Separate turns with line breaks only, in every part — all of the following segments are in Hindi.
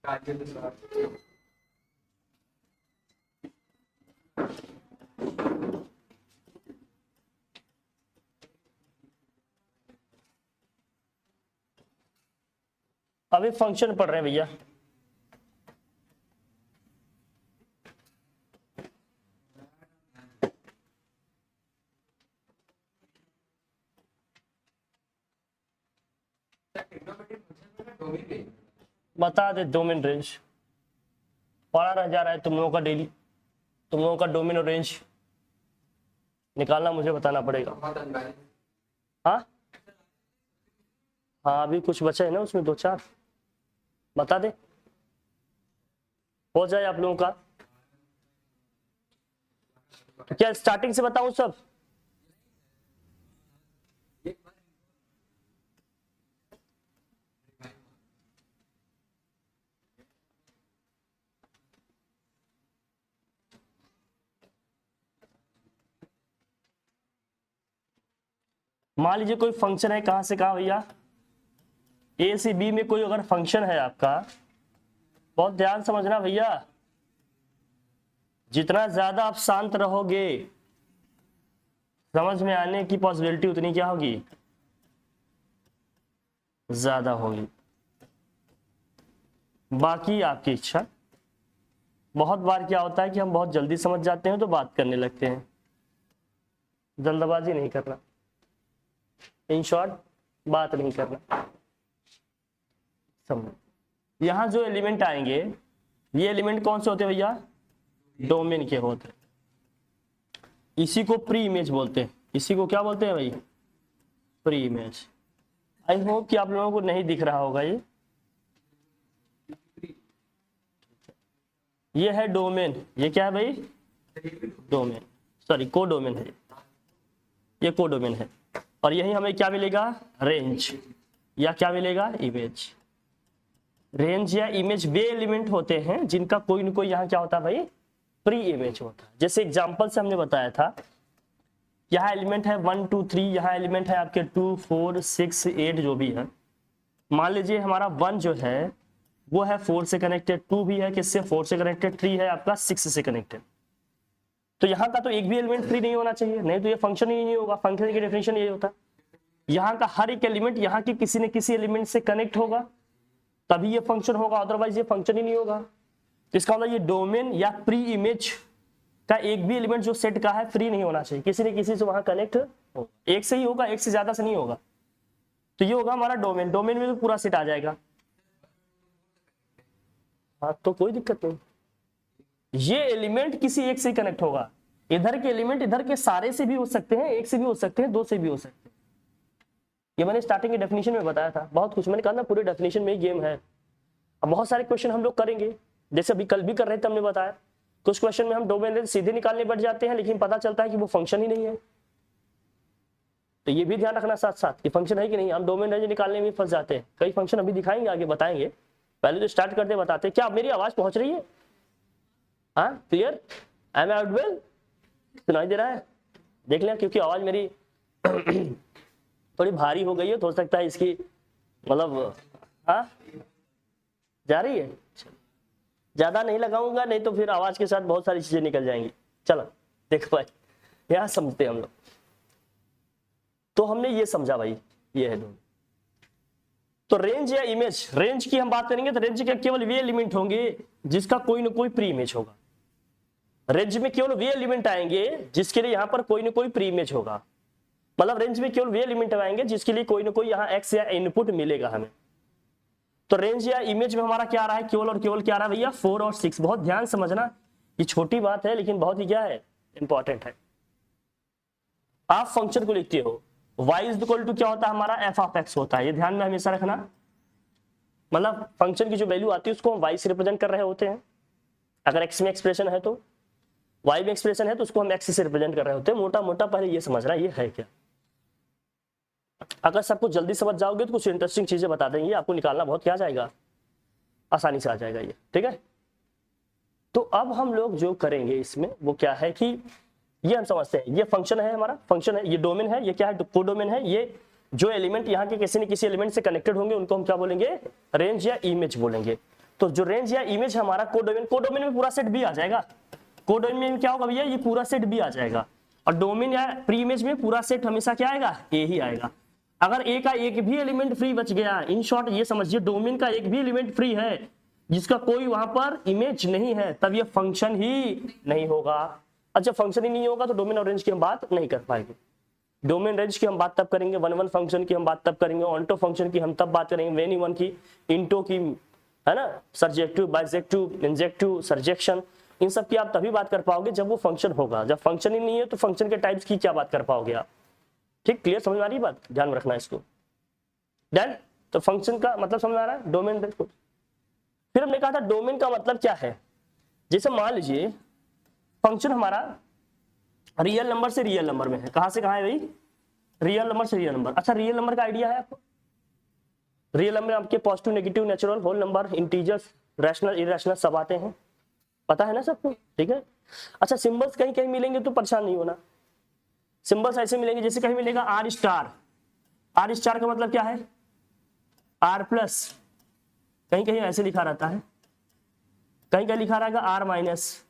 अभी फंक्शन पढ़ रहे हैं भैया। बता दे डोमेन रेंज पढ़ा जा रहा है तुम लोगों का डेली, तुम लोगों का डोमेन और रेंज निकालना मुझे बताना पड़ेगा। हाँ हाँ अभी कुछ बचा है ना उसमें, 2-4 बता दे, हो जाए आप लोगों का। तो क्या स्टार्टिंग से बताऊं सब? मान लीजिए कोई फंक्शन है, कहां से कहा भैया, ए से बी में कोई अगर फंक्शन है आपका, बहुत ध्यान समझना भैया, जितना ज्यादा आप शांत रहोगे समझ में आने की पॉसिबिलिटी उतनी क्या होगी, ज्यादा होगी। बाकी आपकी इच्छा। बहुत बार क्या होता है कि हम बहुत जल्दी समझ जाते हैं तो बात करने लगते हैं, जल्दबाजी नहीं करना, इन शॉर्ट बात नहीं करना। समझ, यहां जो एलिमेंट आएंगे ये एलिमेंट कौन से होते हैं भैया, डोमेन के होते हैं। इसी को प्री इमेज बोलते हैं, इसी को क्या बोलते हैं भाई, प्री इमेज। आई होप कि आप लोगों को नहीं दिख रहा होगा ये है डोमेन, ये क्या है भाई, डोमेन, सॉरी को डोमेन है, ये को डोमेन है। और यही हमें क्या मिलेगा, रेंज, या क्या मिलेगा, इमेज। रेंज या इमेज वे एलिमेंट होते हैं जिनका कोई न कोई यहाँ क्या होता है भाई, प्री इमेज होता है। जैसे एग्जांपल से हमने बताया था, यहाँ एलिमेंट है 1 2 3, यहाँ एलिमेंट है आपके 2 4 6 8 जो भी है। मान लीजिए हमारा 1 जो है वो है 4 से कनेक्टेड, 2 भी है किससे, 4 से कनेक्टेड, 3 है आपका 6 से कनेक्टेड। तो यहाँ का तो एक भी एलिमेंट फ्री नहीं होना चाहिए, नहीं तो ये फंक्शन ही नहीं होगा। फंक्शन की डेफिनेशन यही होता है, यहाँ का हर एक एलिमेंट यहाँ के किसी न किसी एलिमेंट से कनेक्ट होगा तभी ये फंक्शन होगा, अदरवाइज ये फंक्शन ही नहीं होगा। तो इसका मतलब ये डोमेन या प्री इमेज का एक भी एलिमेंट जो सेट का है फ्री नहीं होना चाहिए, किसी न किसी से वहां कनेक्ट हो, एक से ही होगा, एक से ज्यादा से नहीं होगा। तो ये होगा हमारा डोमेन, डोमेन में तो पूरा सेट आ जाएगा। हाँ तो कोई दिक्कत नहीं, ये एलिमेंट किसी एक से कनेक्ट होगा। इधर के एलिमेंट इधर के सारे से भी हो सकते हैं, एक से भी हो सकते हैं, 2 से भी हो सकते हैं। ये मैंने स्टार्टिंग की डेफिनेशन में बताया था, बहुत कुछ मैंने कहा ना, पूरी डेफिनेशन में ही गेम है। अब बहुत सारे क्वेश्चन हम लोग करेंगे, जैसे अभी कल भी कर रहे थे, हमने बताया कुछ क्वेश्चन में हम डोमेन रेंज सीधे निकालने बैठ जाते हैं, लेकिन पता चलता है कि वो फंक्शन ही नहीं है। तो ये भी ध्यान रखना साथ साथ कि फंक्शन है कि नहीं, हम डोमेन रेंज निकालने में फंस जाते हैं। कई फंक्शन अभी दिखाएंगे, आगे बताएंगे, पहले तो स्टार्ट करते बताते। क्या मेरी आवाज पहुंच रही है, हाँ क्लियर, आई एम ऑडिबल, सुनाई दे रहा है, देख लें, क्योंकि आवाज मेरी थोड़ी भारी हो गई है, तो हो सकता है इसकी मतलब, हाँ जा रही है, ज्यादा नहीं लगाऊंगा नहीं तो फिर आवाज के साथ बहुत सारी चीजें निकल जाएंगी। चलो देखो भाई, यहां समझते हैं हम लोग। तो हमने ये समझा भाई, ये है डोमेन। तो रेंज या इमेज, रेंज की हम बात करेंगे तो रेंज के केवल वे एलिमेंट होंगे जिसका कोई ना कोई प्री इमेज होगा। रेंज में केवल वे एलिमेंट आएंगे जिसके लिए यहाँ पर कोई ना कोई प्री इमेज होगा। मतलब रेंज में केवल वे एलिमेंट आएंगे जिसके लिए कोई ना कोई यहाँ एक्स या इनपुट मिलेगा हमें। तो रेंज या इमेज में हमारा क्या आ रहा है, केवल और केवल क्या आ रहा है भैया, 4 और 6। बहुत ध्यान समझना, ये छोटी बात है लेकिन बहुत ही क्या है, इंपॉर्टेंट है। आप फंक्शन को लिखते हो, y इज इक्वल टू क्या होता है हमारा, f ऑफ x होता है, ये ध्यान में हमेशा रखना। मतलब फंक्शन की जो वैल्यू आती है उसको हम y से रिप्रेजेंट कर रहे होते हैं। अगर x में एक्सप्रेशन है तो, y में एक्सप्रेशन है तो उसको हम x से रिप्रेजेंट कर रहे होते हैं। मोटा मोटा पहले ये समझना ये है क्या। अगर सब कुछ जल्दी समझ जाओगे तो कुछ इंटरेस्टिंग चीजें बता देंगे आपको, निकालना बहुत क्या जाएगा, आसानी से आ जाएगा ये, ठीक है। तो अब हम लोग जो करेंगे इसमें वो क्या है कि ये हम समझते हैं, ये फंक्शन है हमारा, फंक्शन है, ये डोमेन है, ये क्या है, को डोमेन है। ये जो एलिमेंट यहाँ के किसी न किसी एलिमेंट से कनेक्टेड होंगे उनको हम क्या बोलेंगे, रेंज या इमेज बोलेंगे। तो जो रेंज या इमेज है हमारा कोडोमेन में पूरा सेट भी आ जाएगा। कोडोमेन में क्या होगा भैया, ये पूरा सेट भी आ जाएगा। और डोमेन या प्री इमेज में पूरा सेट हमेशा क्या आएगा, ए ही आएगा। अगर ए का एक भी एलिमेंट फ्री बच गया, इन शॉर्ट ये समझिए डोमेन का एक भी एलिमेंट फ्री है जिसका कोई वहां पर इमेज नहीं है, तब ये फंक्शन ही नहीं होगा। अच्छा, फंक्शन ही नहीं होगा तो डोमेन और रेंज की हम बात नहीं कर पाएंगे। डोमेन रेंज की हम बात तब करेंगे, वन फंक्शन की हम बात तब करेंगे, ऑनटो फंक्शन की हम तब बात करेंगे, वेनी वन की, इंटो की, है ना, सरजेक्टिव, बाइजेक्टिव, इंजेक्टिव, सरजेक्शन, इन सब की आप तभी बात कर पाओगे जब वो फंक्शन होगा। जब फंक्शन ही नहीं है तो फंक्शन के टाइप्स की क्या बात कर पाओगे आप। ठीक, क्लियर, समझ में आ रही बात, ध्यान में रखना है इसको। डन। तो फंक्शन का मतलब समझ आ रहा है, डोमेन रेंज को। फिर हमने कहा था डोमेन का मतलब क्या है। जैसे मान लीजिए फंक्शन हमारा रियल नंबर से रियल नंबर में है। कहां से कहां है भाई, रियल नंबर से रियल नंबर। अच्छा, रियल नंबर का आइडिया है आपको? रियल नंबर आपके positive, negative, natural, whole number, integers, rational, irrational सब आते हैं, पता है ना सबको, ठीक है। अच्छा, सिंबल्स कहीं कहीं मिलेंगे तो परेशान नहीं होना। सिंबल्स ऐसे मिलेंगे, जैसे कहीं मिलेगा आर स्टार। आर स्टार का मतलब क्या है, आर प्लस, कहीं कहीं ऐसे लिखा रहता है, कहीं कहीं लिखा रहेगा आर माइनस।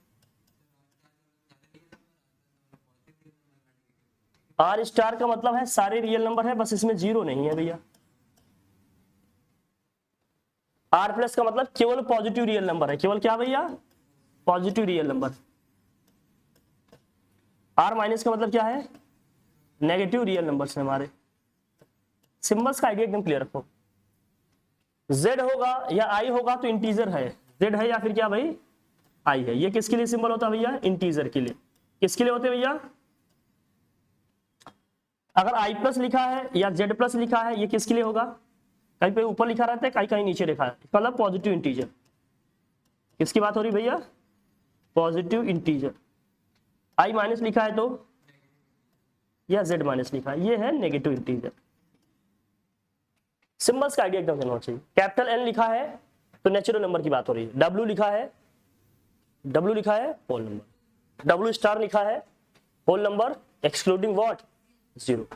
आर स्टार का मतलब है सारे रियल नंबर है, बस इसमें जीरो नहीं है भैया। आर प्लस का मतलब केवल पॉजिटिव रियल नंबर है, केवल क्या भैया, positive real number. R minus का मतलब क्या है, नेगेटिव रियल नंबर है हमारे। सिंबल्स का आइडिया एकदम क्लियर रखो। जेड होगा या आई होगा तो इंटीजर है, जेड है या फिर क्या भाई, आई है। ये किसके लिए सिंबल होता है भैया, इंटीजर के लिए। किसके लिए होते हैं भैया, अगर आई प्लस लिखा है या जेड प्लस लिखा है, ये किसके लिए होगा, कहीं पे ऊपर लिखा रहता है, कहीं कहीं नीचे लिखा है, मतलब पॉजिटिव इंटीजर। किसकी बात हो रही भैया, पॉजिटिव इंटीजर। आई माइनस लिखा है तो, या जेड माइनस लिखा है, ये है नेगेटिव इंटीजर। सिंबल्स का आइडिया एकदम होना चाहिए। कैपिटल एन लिखा है तो नेचुरल नंबर की बात हो रही है, डब्ल्यू लिखा है, डब्ल्यू लिखा है होल नंबर, डब्ल्यू स्टार लिखा है whole number excluding what, zero.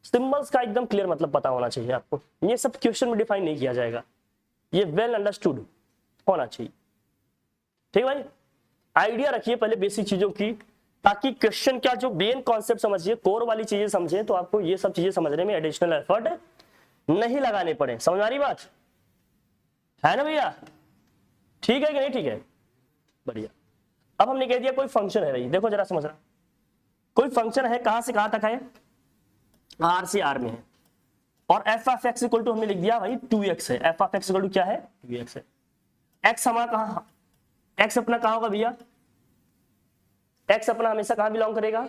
Symbols का एकदम क्लियर मतलब पता होना चाहिए आपको। ये सब क्वेश्चन में डिफाइन नहीं किया जाएगा, ये वेल अंडरस्टूड होना चाहिए, ठीक भाई। आइडिया रखिए पहले बेसिक चीजों की, ताकि क्वेश्चन का जो मेन कॉन्सेप्ट समझिए, कोर वाली चीजें समझिए, तो आपको ये सब चीजें समझने में एडिशनल एफर्ट नहीं लगाने पड़े। समझ आ रही बात है ना भैया, ठीक है कि नहीं, ठीक है, बढ़िया। अब हमने कह दिया कोई फंक्शन है भाई, देखो जरा समझना, कोई फंक्शन है, कहां से कहां तक है, आर से आर में है, और f of x equal to हमने लिख दिया भाई 2x है। F of x equal to क्या है, 2x है। एक्स हमारा कहां, एक्स अपना कहां होगा भैया, एक्स अपना हमेशा कहां बिलोंग करेगा,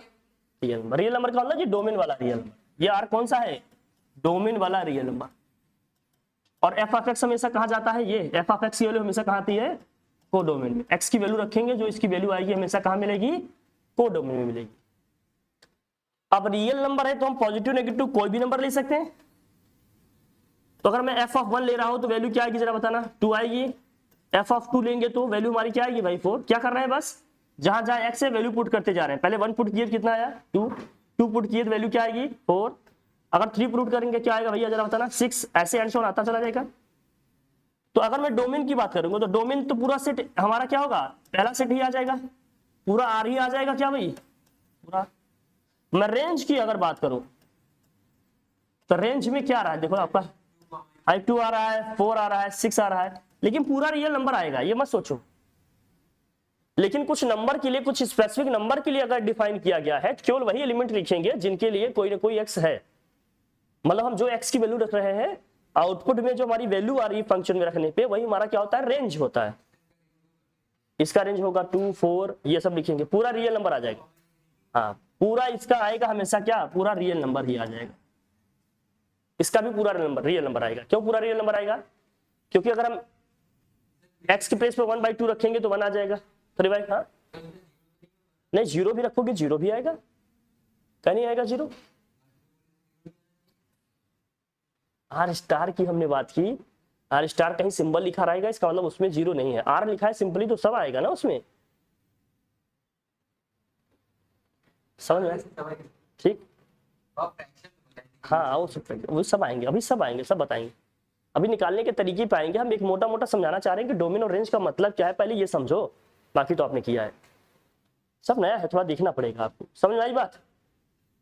रियल नंबर। रियल नंबर का मतलब ये डोमेन वाला रियल नंबर, ये आर कौन सा है, डोमेन वाला रियल नंबर। और एफ ऑफ एक्स हमेशा कहां जाता है, ये एफ ऑफ एक्स की वैल्यू हमेशा कहां आती है, कोडोमेन में। एक्स की वैल्यू रखेंगे, जो इसकी वैल्यू आएगी हमेशा कहां मिलेगी, कोडोमेन में मिलेगी। अब रियल नंबर है तो हम पॉजिटिव नेगेटिव कोई भी नंबर ले सकते हैं। तो अगर मैं एफ ऑफ 1 ले रहा हूं तो वैल्यू क्या आएगी जरा बताना, 2 आएगी। एफ ऑफ 2 लेंगे तो वैल्यू हमारी क्या आएगी भाई, 4। क्या कर रहे हैं, बस जहां जहां एक्स है वैल्यू पुट करते जा रहे हैं। पहले 1 पुट किए कितना आया, 2, 2 पुट किए तो वैल्यू क्या आएगी, 4। अगर 3 पुट करेंगे क्या आएगा भैया जरा बताना, 6। ऐसे आंसर आता चला जाएगा। तो अगर मैं डोमेन की बात करूंगा तो डोमेन तो पूरा सेट हमारा क्या होगा, पहला सेट ही आ जाएगा, पूरा आर ही आ जाएगा क्या भाई, पूरा। मैं रेंज की अगर बात करूं तो रेंज में क्या आ रहा है, देखो आपका I2 आ रहा है, 4 आ रहा है, 6 आ रहा है, लेकिन पूरा रियल नंबर आएगा, ये मत सोचो। लेकिन कुछ नंबर के लिए, कुछ स्पेसिफिक नंबर के लिए अगर डिफाइन किया गया है, केवल वही एलिमेंट लिखेंगे जिनके लिए कोई ना कोई एक्स है। मतलब हम जो एक्स की वैल्यू रख रहे हैं, आउटपुट में जो हमारी वैल्यू आ रही है फंक्शन में रखने पे, वही हमारा क्या होता है, रेंज होता है। इसका रेंज होगा 2, 4, ये सब लिखेंगे, पूरा रियल नंबर आ जाएगा। हाँ, पूरा इसका आएगा हमेशा क्या, पूरा रियल नंबर ही आ जाएगा। इसका भी पूरा रियल नंबर आएगा। क्यों पूरा रियल नंबर आएगा, क्योंकि अगर हम x के प्लेस पे 1/2 रखेंगे तो 1 आ जाएगा। 3/, हाँ नहीं, 0 भी रखोगे 0 भी आएगा, क्या नहीं आएगा 0। आर स्टार की हमने बात की, आर स्टार कहीं सिंबल लिखा रहेगा, इसका मतलब उसमें 0 नहीं है। आर लिखा है सिंपली तो सब आएगा ना उसमें, समझ में, ठीक। हाँ वो सब आएंगे, अभी सब आएंगे, सब बताएंगे। अभी निकालने के तरीके पाएंगे हम। एक मोटा मोटा समझाना चाह रहे हैं कि डोमेन और रेंज का मतलब क्या है, पहले ये समझो, बाकी तो आपने किया है। सब नया है, थोड़ा देखना पड़ेगा आपको। समझ में आई बात?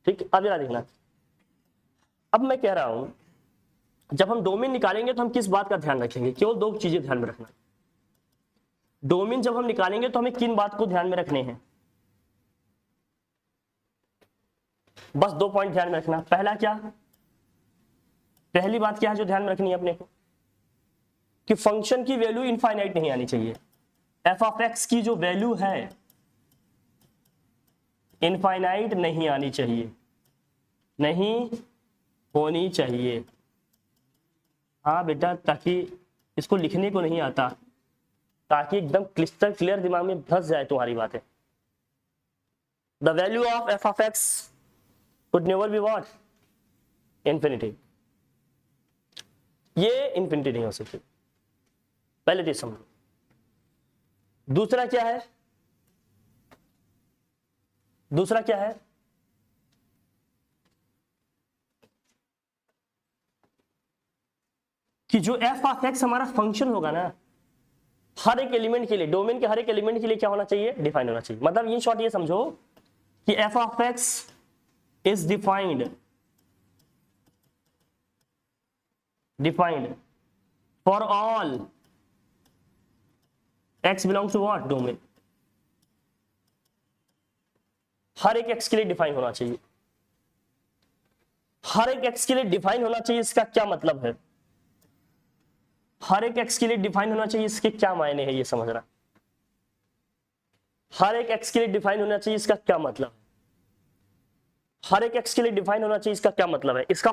ठीक, अब जरा देखना। अब मैं कह रहा हूं जब हम डोमेन निकालेंगे तो हम किस बात का ध्यान रखेंगे? केवल दो चीजें ध्यान में रखना। डोमेन जब हम निकालेंगे तो हमें किन बात को ध्यान में रखने हैं? बस 2 पॉइंट ध्यान में रखना। पहला क्या? पहली बात क्या है जो ध्यान में रखनी है अपने को? कि फंक्शन की वैल्यू इनफाइनाइट नहीं आनी चाहिए। एफ ऑफ एक्स की जो वैल्यू है इनफाइनाइट नहीं आनी चाहिए, नहीं होनी चाहिए। हाँ बेटा, ताकि इसको लिखने को नहीं आता, ताकि एकदम क्लिस्टर क्लियर दिमाग में धंस जाए तुम्हारी बातें। The value of f of x could never be what? Infinity. ये इंफिनिटी नहीं हो सकती, पहले तो समझो। दूसरा क्या है? दूसरा क्या है? कि जो एफ ऑफ एक्स हमारा फंक्शन होगा ना, हर एक एलिमेंट के लिए, डोमेन के हर एक एलिमेंट के लिए क्या होना चाहिए? डिफाइन होना चाहिए। मतलब इन शॉर्ट ये समझो कि F of x is defined for all X belongs to what? Domain. हर एक एक्स के लिए डिफाइन होना चाहिए, हर एक एक्स के लिए डिफाइन होना चाहिए। इसका क्या मतलब है? हर एक एक्स के लिए डिफाइन होना चाहिए, इसके क्या मायने हैं ये समझना। हर एक एक्स के लिए डिफाइन होना चाहिए, इसका क्या मतलब है? हर एक एक्स के लिए डिफाइन होना चाहिए, इसका क्या मतलब है? इसका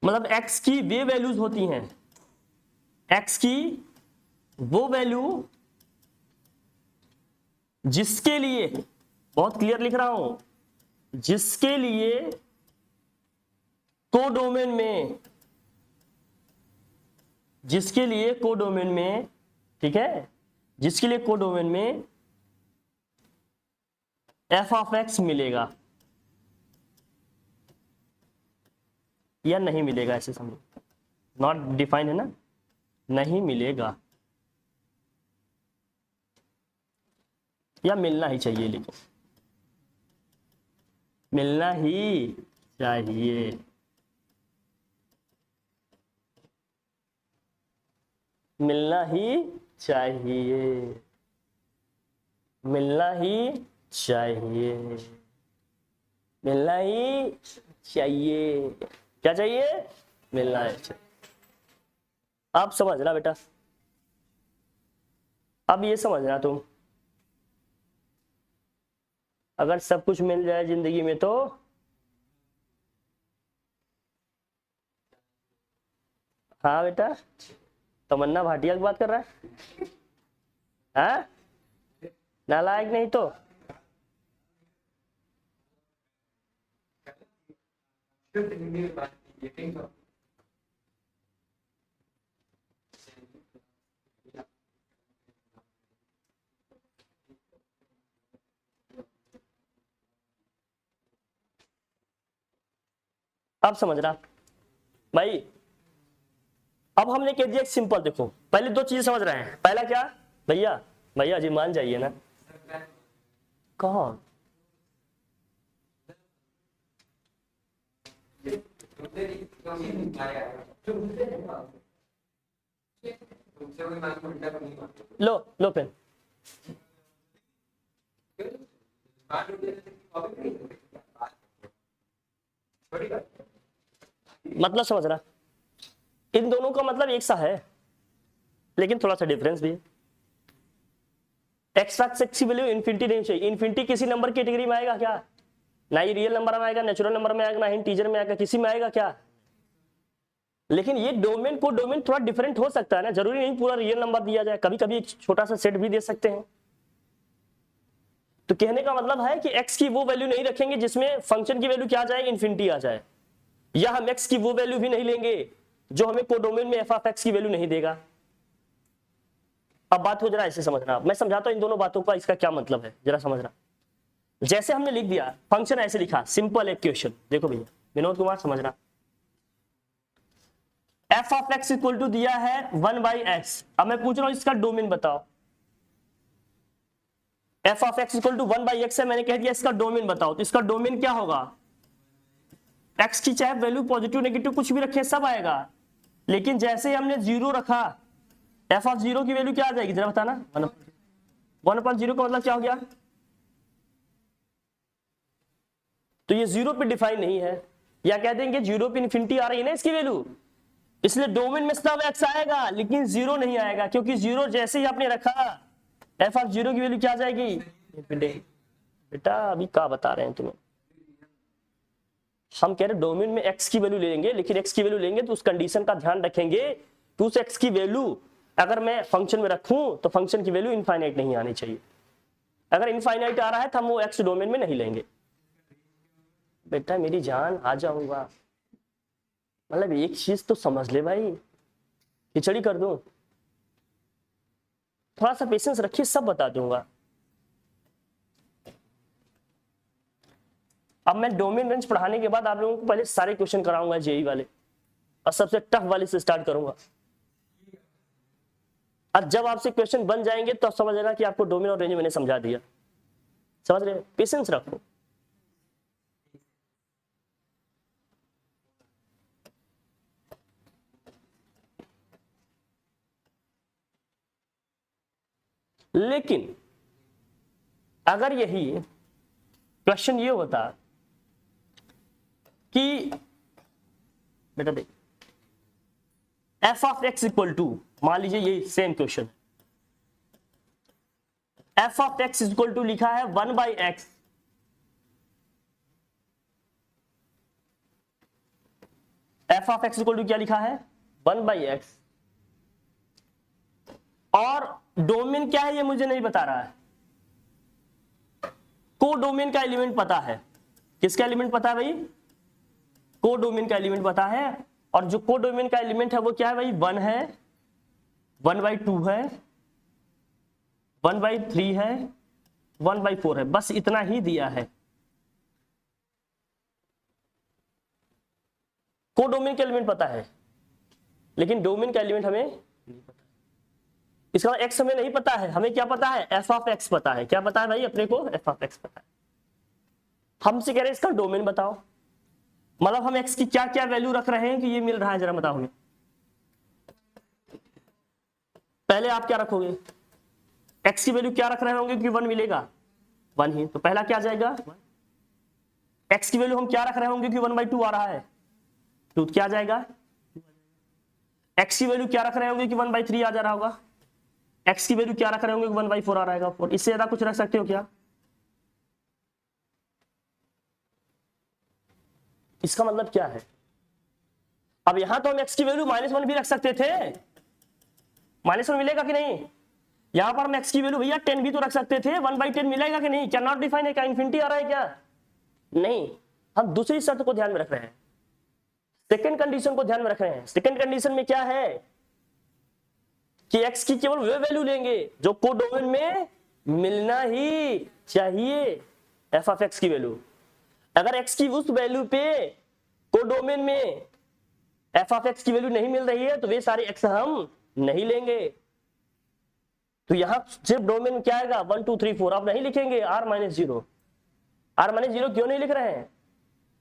मतलब एक्स की वे वैल्यूज होती हैं, एक्स की वो वैल्यू जिसके लिए, बहुत क्लियर लिख रहा हूं, जिसके लिए कोडोमेन में, जिसके लिए कोडोमेन में, ठीक है, जिसके लिए कोडोमेन में एफ ऑफ एक्स मिलेगा या नहीं मिलेगा, ऐसे समझो। नॉट डिफाइंड है ना, नहीं मिलेगा या मिलना ही चाहिए, लिखो मिलना ही चाहिए। मिलना ही चाहिए, मिलना ही चाहिए, मिलना ही चाहिए। क्या चाहिए? मिलना ही चाहिए। आप समझना बेटा, अब ये समझना तुम, अगर सब कुछ मिल जाए जिंदगी में तो हाँ बेटा, तमन्ना भाटिया की बात कर रहा है? हाँ, नालायक नहीं तो अब समझ रहा भाई। अब हमने कह दिया सिंपल, देखो पहले दो चीजें समझ रहे हैं। पहला क्या? भैया भैया जी मान जाइए ना। कौन? लो लो पेन। मतलब समझ रहा, इन दोनों का मतलब एक सा है, लेकिन थोड़ा सा डिफरेंस भी है। एक्स एक्स की वैल्यू इन्फिनिटी नहीं चाहिए। इन्फिनिटी किसी नंबर की कैटेगरी में आएगा क्या? ना ही रियल नंबर में आएगा, नेचुरल नंबर में आएगा, ना ही इंटीजर में आएगा, किसी में आएगा क्या? लेकिन ये डोमेन को डोमेन थोड़ा डिफरेंट हो सकता है ना, जरूरी नहीं पूरा रियल नंबर दिया जाए, कभी कभी एक छोटा सा सेट भी दे सकते हैं। तो कहने का मतलब है कि एक्स की वो वैल्यू नहीं रखेंगे जिसमें फंक्शन की वैल्यू क्या आ जाए? इन्फिनिटी आ जाए। या हम एक्स की वो वैल्यू भी नहीं लेंगे जो हमें कोडोमेन में एफ ऑफ एक्स की वैल्यू नहीं देगा। अब बात हो जरा ऐसे समझना, मैं समझाता हूं इन दोनों बातों का इसका क्या मतलब है, जरा समझना। जैसे हमने लिख दिया फंक्शन, ऐसे लिखा सिंपल इक्वेशन, देखो भैया विनोद कुमार समझना। F of x equal to दिया है 1/x। अब मैं पूछ रहा हूं इसका डोमेन बताओ। F of x equal to 1/x है, मैंने कह दिया इसका डोमेन बताओ। तो इसका डोमेन क्या होगा? एक्स की चाहे वैल्यू पॉजिटिव नेगेटिव कुछ भी रखे सब आएगा, लेकिन जैसे ही हमने 0 रखा, एफ ऑफ 0 की वैल्यू क्या आ जाएगी जरा बताना। 1/0 का मतलब क्या हो गया? तो ये 0 पे डिफाइन नहीं है, या कह देंगे 0 पे इन्फिनिटी आ रही है ना इसकी वैल्यू, इसलिए डोमेन में सब एक्स आएगा लेकिन 0 नहीं आएगा, क्योंकि 0 जैसे ही आपने रखा एफ ऑफ 0 की वैल्यू क्या आ जाएगी? बेटा अभी क्या बता रहे हैं तुम्हें, हम कह रहे डोमेन में एक्स की वैल्यू लेंगे, लेकिन एक्स की वैल्यू लेंगे तो उस कंडीशन का ध्यान रखेंगे कि उस एक्स की वैल्यू अगर मैं फंक्शन में रखूं तो फंक्शन की वैल्यू इनफाइनाइट नहीं आनी चाहिए। अगर इनफाइनाइट आ रहा है तो हम वो एक्स डोमेन में नहीं लेंगे। बेटा मेरी जान आ जाऊंगा, मतलब एक चीज तो समझ ले भाई, खिचड़ी कर दूं, थोड़ा सा पेशेंस रखिए, सब बता दूंगा। अब मैं डोमेन रेंज पढ़ाने के बाद आप लोगों को पहले सारे क्वेश्चन कराऊंगा जेई वाले, और सबसे टफ वाले से स्टार्ट करूंगा। अब जब आपसे क्वेश्चन बन जाएंगे तो समझ लेना कि आपको डोमेन और रेंज मैंने समझा दिया। समझ रहे? पेशेंस रखो। लेकिन अगर यही क्वेश्चन ये होता कि बेटा देख f of x equal to, मान लीजिए ये same question, f of x equal to लिखा है 1/x, f of x equal to क्या लिखा है? 1/x, और डोमेन क्या है ये मुझे नहीं बता रहा है। को डोमेन का एलिमेंट पता है। किसका एलिमेंट पता है भाई? को डोमेन का एलिमेंट पता है, और जो को डोमेन का एलिमेंट है वो क्या है भाई? 1 है, 1/2 है, 1/3 है, 1/4 है, बस इतना ही दिया है। को डोमेन का एलिमेंट पता है, लेकिन डोमेन का एलिमेंट हमें नहीं पता। इसका एक्स हमें नहीं पता है, हमें क्या पता है? एफ ऑफ एक्स पता है। क्या पता है भाई अपने को? एफ ऑफ एक्स पता है। हमसे कह रहे हैं इसका डोमेन बताओ, मतलब हम एक्स की क्या क्या वैल्यू रख रहे हैं कि ये मिल रहा है, जरा बताओ हमें। पहले आप क्या रखोगे? एक्स की वैल्यू क्या रख रहे होंगे कि 1 मिलेगा? 1 ही, तो पहला क्या आ जाएगा? एक्स की वैल्यू हम क्या रख रहे होंगे कि 1/2 आ रहा है? 2 क्या आ जाएगा? एक्स की वैल्यू क्या रख रहे होंगे कि 1/3 आ जा रहा होगा? एक्स की वैल्यू क्या रख रहे होंगे कि 1/4 आ रहेगा। और इससे ज्यादा कुछ रख सकते हो क्या? इसका मतलब क्या है? अब यहां तो हम एक्स की वैल्यू -1 भी रख सकते थे, -1 मिलेगा कि नहीं? यहां पर हम एक्स की वैल्यू भैया 10 भी तो रख सकते थे, 1/10 मिलेगा कि नहीं? क्या नॉट डिफाइन है? क्या इन्फिनिटी आ रहा है क्या? नहीं, हम दूसरी शर्त को ध्यान में रख रहे हैं, सेकंड कंडीशन को ध्यान में रख रहे हैं। सेकंड कंडीशन में क्या है कि एक्स की केवल वे वैल्यू लेंगे जो को डोमेन में मिलना ही चाहिए, एफ ऑफ एक्स की वैल्यू। अगर एक्स की उस वैल्यू पे को डोमेन में एफ ऑफ एक्स की वैल्यू नहीं मिल रही है तो वे सारे एक्स हम नहीं लेंगे। तो यहां सिर्फ डोमेन क्या आएगा? 1 2 3 4। आप नहीं लिखेंगे r-0। r-0 क्यों नहीं लिख रहे हैं?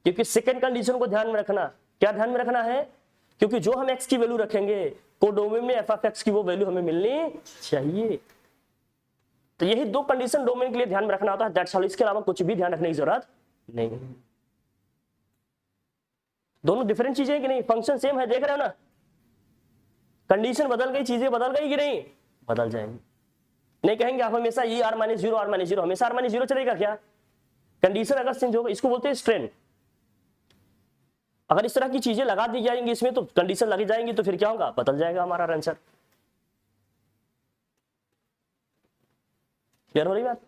क्योंकि सेकंड कंडीशन को ध्यान में रखना। क्या ध्यान में रखना है? क्योंकि जो हम एक्स की वैल्यू रखेंगे को डोमेन में एफ ऑफ एक्स की वो वैल्यू हमें मिलनी चाहिए। तो यही दो कंडीशन डोमेन के लिए ध्यान में रखना होता है, दैट्स ऑल। इसके अलावा कुछ भी ध्यान रखने की जरूरत नहीं। दोनों डिफरेंट चीजें हैं कि नहीं? फंक्शन सेम है, देख रहे हो ना? कंडीशन बदल गई, चीजें बदल गई कि नहीं? बदल जाएंगी। नहीं कहेंगे आप हमेशा ये r-0 हमेशा r-0 चलेगा क्या? कंडीशन अगर चेंज होगा, इसको बोलते हैं स्ट्रेन। अगर इस तरह की चीजें लगा दी जाएंगी इसमें तो कंडीशन लगी जाएंगी तो फिर क्या होगा? बदल जाएगा हमारा आंसर। क्लियर हो रही बात?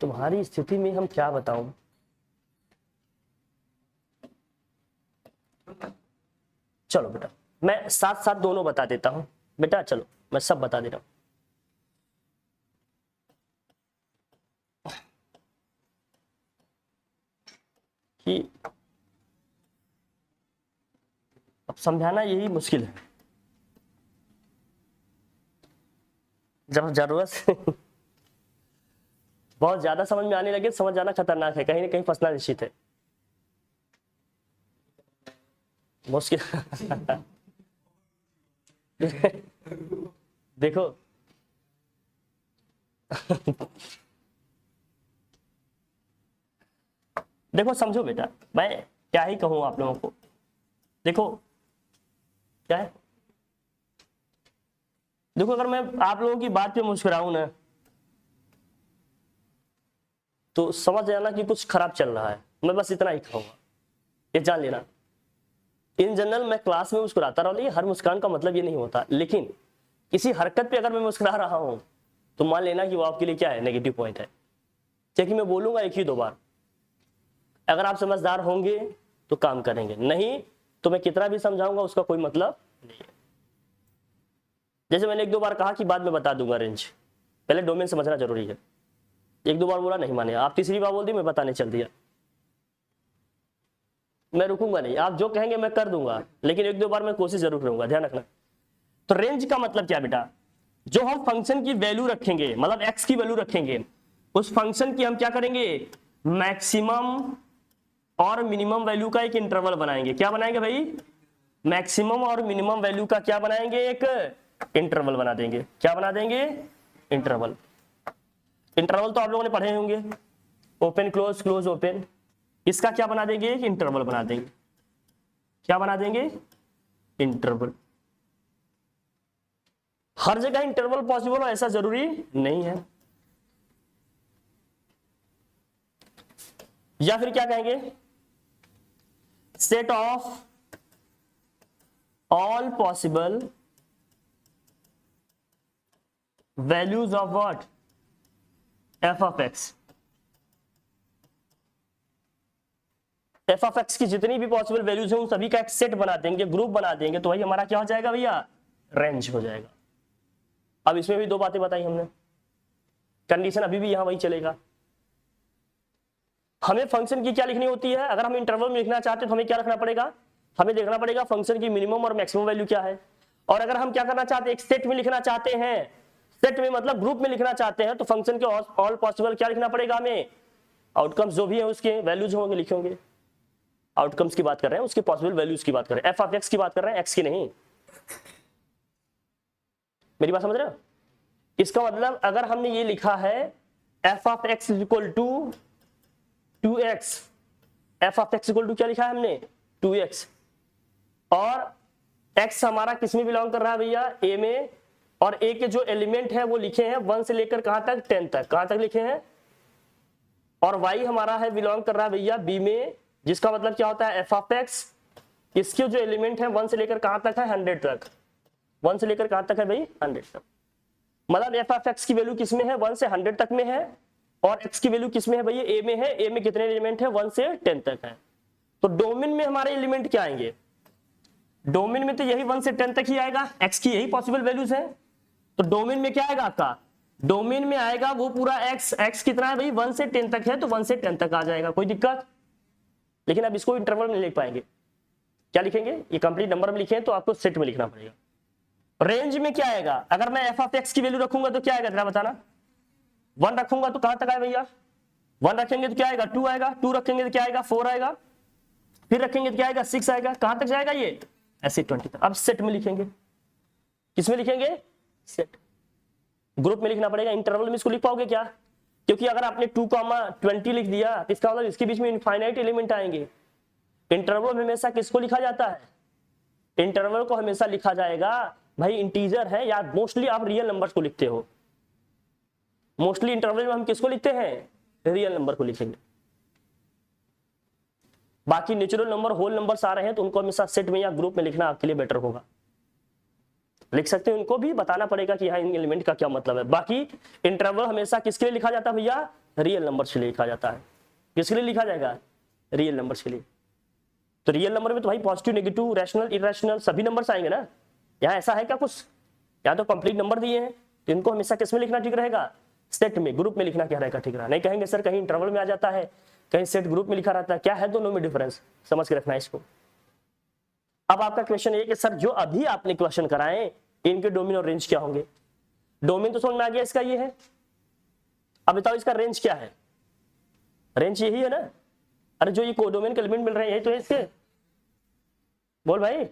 तुम्हारी स्थिति में हम क्या बताऊं? चलो बेटा मैं साथ साथ दोनों बता देता हूं। बेटा चलो मैं सब बता दे रहा हूं। कि अब समझाना यही मुश्किल है जब जरूरत से बहुत ज्यादा समझ में आने लगे, समझ जाना खतरनाक है, कहीं ना कहीं फंसना निश्चित है, मुश्किल देखो देखो समझो बेटा, मैं क्या ही कहूं आप लोगों को। देखो क्या है, देखो अगर मैं आप लोगों की बात पे मुस्कुराऊं ना तो समझ जाना कि कुछ खराब चल रहा है। मैं बस इतना ही कहूंगा, ये जान लेना। इन जनरल मैं क्लास में मुस्कुराता रहा, हर मुस्कान का मतलब ये नहीं होता, लेकिन किसी हरकत पे अगर मैं मुस्कुरा रहा हूं तो मान लेना कि वो आपके लिए क्या है, नेगेटिव पॉइंट है। क्योंकि मैं बोलूंगा एक ही दो बार, अगर आप समझदार होंगे तो काम करेंगे, नहीं तो मैं कितना भी समझाऊंगा उसका कोई मतलब नहीं है। जैसे मैंने एक दो बार कहा कि बाद में बता दूंगा रेंज, पहले डोमेन समझना जरूरी है। एक दो बार बोला नहीं माने, आप तीसरी बार बोल दी मैं बताने चल दिया, मैं रुकूंगा नहीं, आप जो कहेंगे मैं कर दूंगा, लेकिन एक दो बार मैं कोशिश जरूर करूंगा, ध्यान रखना। तो रेंज का मतलब क्या बेटा, जो हम फंक्शन की वैल्यू रखेंगे, मतलब एक्स की वैल्यू रखेंगे, उस फंक्शन की हम क्या करेंगे, मैक्सिमम और मिनिमम वैल्यू का एक इंटरवल बनाएंगे। क्या बनाएंगे भाई, मैक्सिमम और मिनिमम वैल्यू का क्या बनाएंगे, एक इंटरवल बना देंगे। क्या बना देंगे, इंटरवल। इंटरवल तो आप लोगों ने पढ़े होंगे, ओपन क्लोज क्लोज ओपन, इसका क्या बना देंगे, एक इंटरवल बना देंगे। क्या बना देंगे, इंटरवल। हर जगह इंटरवल पॉसिबल हो ऐसा जरूरी नहीं है। या फिर क्या कहेंगे, set of all possible values of what, F of x. F of x की जितनी भी पॉसिबल वैल्यूज हैं उन सभी का एक सेट बना देंगे, ग्रुप बना देंगे, तो भाई हमारा क्या हो जाएगा भैया, रेंज हो जाएगा। अब इसमें भी दो बातें बताई हमने, कंडीशन अभी भी यहां वही चलेगा। हमें फंक्शन की क्या लिखनी होती है, अगर हम इंटरवल में लिखना चाहते हैं तो हमें क्या रखना पड़ेगा, हमें देखना पड़ेगा फंक्शन की मिनिमम और मैक्सिमम वैल्यू क्या है। और अगर हम क्या करना चाहते हैं, एक सेट में लिखना चाहते हैं, सेट में मतलब ग्रुप में लिखना चाहते हैं, तो फंक्शन के ऑल पॉसिबल क्या लिखना पड़ेगा हमें, आउटकम्स जो भी है उसके वैल्यूज होंगे लिखेंगे। आउटकम्स की बात कर रहे हैं, उसके पॉसिबल वैल्यूज की बात कर रहे हैं, एफ ऑफ एक्स की बात कर रहे हैं, एक्स की नहीं। मेरी बात समझ रहे हो। इसका मतलब अगर हमने ये लिखा है f of x is equal to 2x, f of x equal to क्या लिखा है हमने, 2x, और x हमारा किस में बिलोंग कर रहा है भैया, a में, और a के जो एलिमेंट है वो लिखे हैं 1 से लेकर कहां तक, 10 तक, कहां तक लिखे हैं, और y हमारा है बिलोंग कर रहा है भैया b में, जिसका मतलब क्या होता है, एफ ऑफ एक्स, इसके जो एलिमेंट है 1 से लेकर कहां तक है, 100 तक, 1 से लेकर कहां तक है भाई, 100 तक। मतलब एफ ऑफ एक्स की वैल्यू किसमें है, 1 से 100 तक में है, और x की वैल्यू किसमें है भैया, a में है, a में कितने एलिमेंट है, 1 से 10 तक है। तो डोमेन में हमारे एलिमेंट क्या आएंगे, डोमेन में तो यही 1 से 10 तक ही आएगा, x की यही पॉसिबल वैल्यूज है। तो डोमेन में क्या आएगा आपका, डोमेन में आएगा वो पूरा x कितना है भाई, 1 से 10 तक है, तो 1 से 10 तक आ जाएगा, कोई दिक्कत। लेकिन अब इसको इंटरवल में लिख पाएंगे, क्या लिखेंगे, ये कंप्लीट नंबर में लिखे तो आपको सेट में लिखना पड़ेगा। रेंज में क्या आएगा, अगर मैं एफ ऑफ एक्स की वैल्यू रखूंगा तो क्या आएगा जरा बताना, 1 रखूंगा तो कहां तक आए भैया, 1 रखेंगे तो क्या आएगा, 2 आएगा, 2 रखेंगे तो क्या आएगा, 4 आएगा, फिर रखेंगे तो क्या आएगा, 6 आएगा, कहां तक जाएगा ये, ऐसे 20 तक। अब सेट में लिखेंगे, किसमें लिखेंगे, सेट, ग्रुप में लिखना पड़ेगा। इंटरवल में इसको लिख पाओगे क्या, क्योंकि अगर आपने 2,20 लिख दिया तो इसका मतलब इसके बीच में इनफाइनाइट एलिमेंट आएंगे। इंटरवल में हमेशा किसको लिखा जाता है, इंटरवल को हमेशा लिखा जाएगा भाई इंटीजर है, या मोस्टली आप रियल नंबर्स को लिखते हो, मोस्टली इंटरवल में हम किसको लिखते हैं, रियल नंबर को लिखेंगे। बाकी नेचुरल नंबर, होल नंबर्स आ रहे हैं तो उनको हमेशा सेट में या ग्रुप में लिखना आपके लिए बेटर होगा। लिख सकते हैं, उनको भी बताना पड़ेगा कि यहाँ इन एलिमेंट का क्या मतलब है। बाकी इंटरवल हमेशा किसके लिए लिखा जाता है भैया, रियल नंबर्स के लिए लिखा जाता है। किसके लिए लिखा जाएगा, रियल नंबर्स के लिए। तो रियल नंबर में तो भाई पॉजिटिव, नेगेटिव, रैशनल, इरेशनल सभी नंबर्स आएंगे ना। यहाँ ऐसा है क्या कुछ, यहाँ तो कंप्लीट नंबर दिए हैं, तो इनको हमेशा किसमें लिखना ठीक रहेगा, सेट में, ग्रुप में लिखना क्या रहेगा ठीक रहा। नहीं कहेंगे सर कहीं इंटरवल में आ जाता है, कहीं सेट ग्रुप में लिखा रहता है, क्या है दोनों में डिफरेंस, समझ के रखना है इसको। अब आपका क्वेश्चन ये कि सर जो अभी आपने क्वेश्चन कराए इनके डोमेन और रेंज क्या होंगे। डोमेन तो समझ में आ गया इसका ये है, अब बताओ इसका रेंज क्या है। रेंज यही है ना, अरे जो ये कोडोमेन के एलिमेंट मिल रहे हैं यही तो है इसके, बोल भाई।